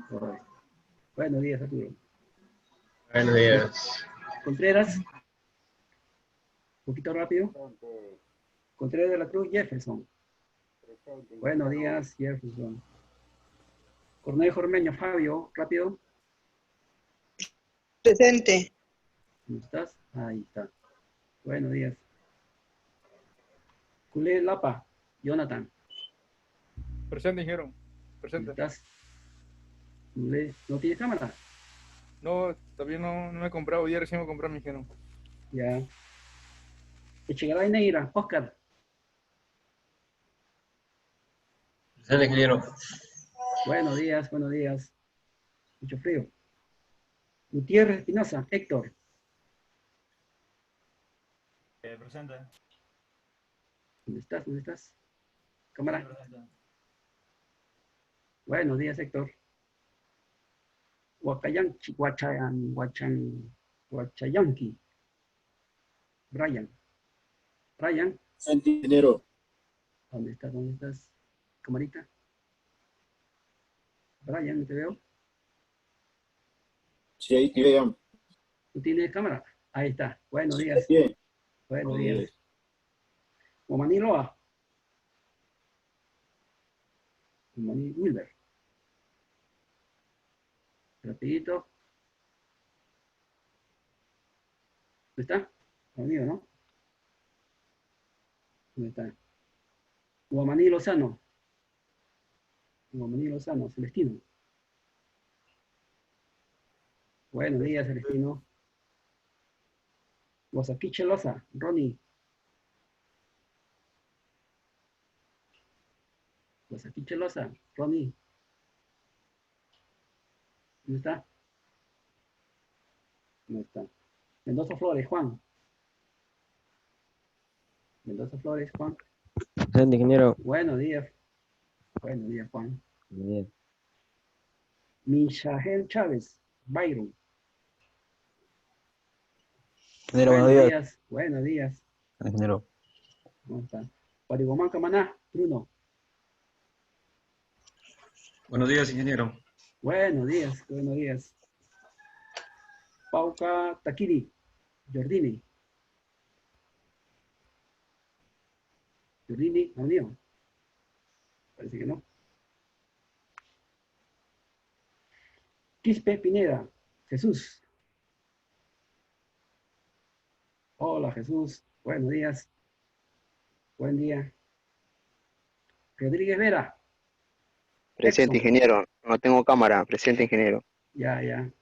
Correcto. Buenos días, Arturo. Buenos días. Contreras. Un poquito rápido. Contreras de la Cruz, Jefferson. Buenos días, Jefferson. Cornelio Jormeño, Fabio, rápido. Presente. ¿Cómo estás? Ahí está. Buenos días. Culé Lapa, Jonathan. Presente, ingeniero. ¿Cómo Presente. estás? Culé, ¿no tienes cámara? No, todavía no me he comprado. Hoy recién me compré mi ingeniero. Ya. Echegaray Neira, Oscar. Presente, ingeniero. Buenos días, buenos días. Mucho frío. Gutiérrez Espinosa, Héctor. Presente. ¿Dónde estás? ¿Dónde estás? Cámara. Buenos días, Héctor. Huachayanqui. Brian. Brian, Presente, ingeniero. ¿dónde estás? ¿Dónde estás? Camarita. Brian, ¿no te veo? Sí, ahí estoy ya. ¿Tú tienes cámara? Ahí está. Buenos días. Bien. Buenos días. Omaní Loa. Omaní Wilber. Rapidito. ¿Dónde está? Conmigo, ¿no? ¿Dónde está? Guamaní Lozano. Guamaní Lozano, Celestino. Buenos días, Celestino. Guasaquiche Loza, Ronnie. Guasaquiche Loza, Ronnie. ¿Dónde está? ¿Dónde está? Mendoza Flores, Juan. Mendoza Flores, Juan. Presente, ingeniero. Buenos días. Buenos días, Juan. Bien. Michael Chávez, Byron. Ingeniero, buenos días. Buenos días. Ingeniero. ¿Cómo está? Parigomán Camaná, Bruno. Buenos días, ingeniero. Buenos días, buenos días. Pauca Taquiri, Jordini. Jordini, ¿no unió? Parece que no. Quispe Pineda, Jesús. Hola, Jesús. Buenos días. Buen día. Rodríguez Vera. Presente, Edson. ingeniero. No tengo cámara. Presente, ingeniero. Ya.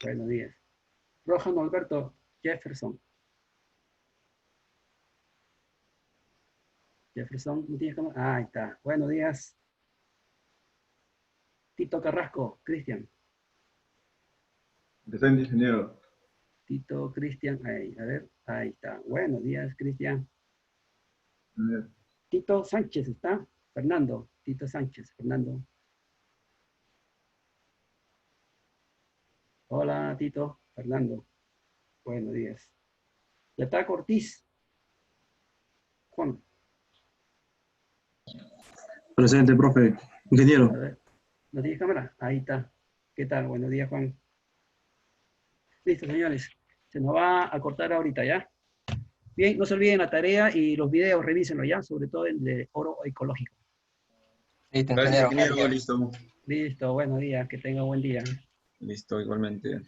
Buenos días. Rojan Alberto Jefferson. Jefferson, ¿no tienes cámara? Ah, ahí está. Buenos días. Tito Carrasco, Cristian. Presente, ingeniero. Tito, Cristian, ahí, a ver, ahí está. Buenos días, Cristian. Tito Sánchez, ¿está? Fernando, Tito Sánchez, Fernando. Hola, Tito, Fernando. Buenos días. Yataco Ortiz. Juan. Presente, profe. Ingeniero. A ver, ¿no tienes cámara? Ahí está. ¿Qué tal? Buenos días, Juan. Listo, señores. Se nos va a cortar ahorita, ¿ya? Bien, no se olviden la tarea y los videos, revísenlo ya, sobre todo el de oro ecológico. Listo, Gracias, ingeniero. ingeniero. Listo. Listo, buenos días, que tenga buen día. Listo, igualmente.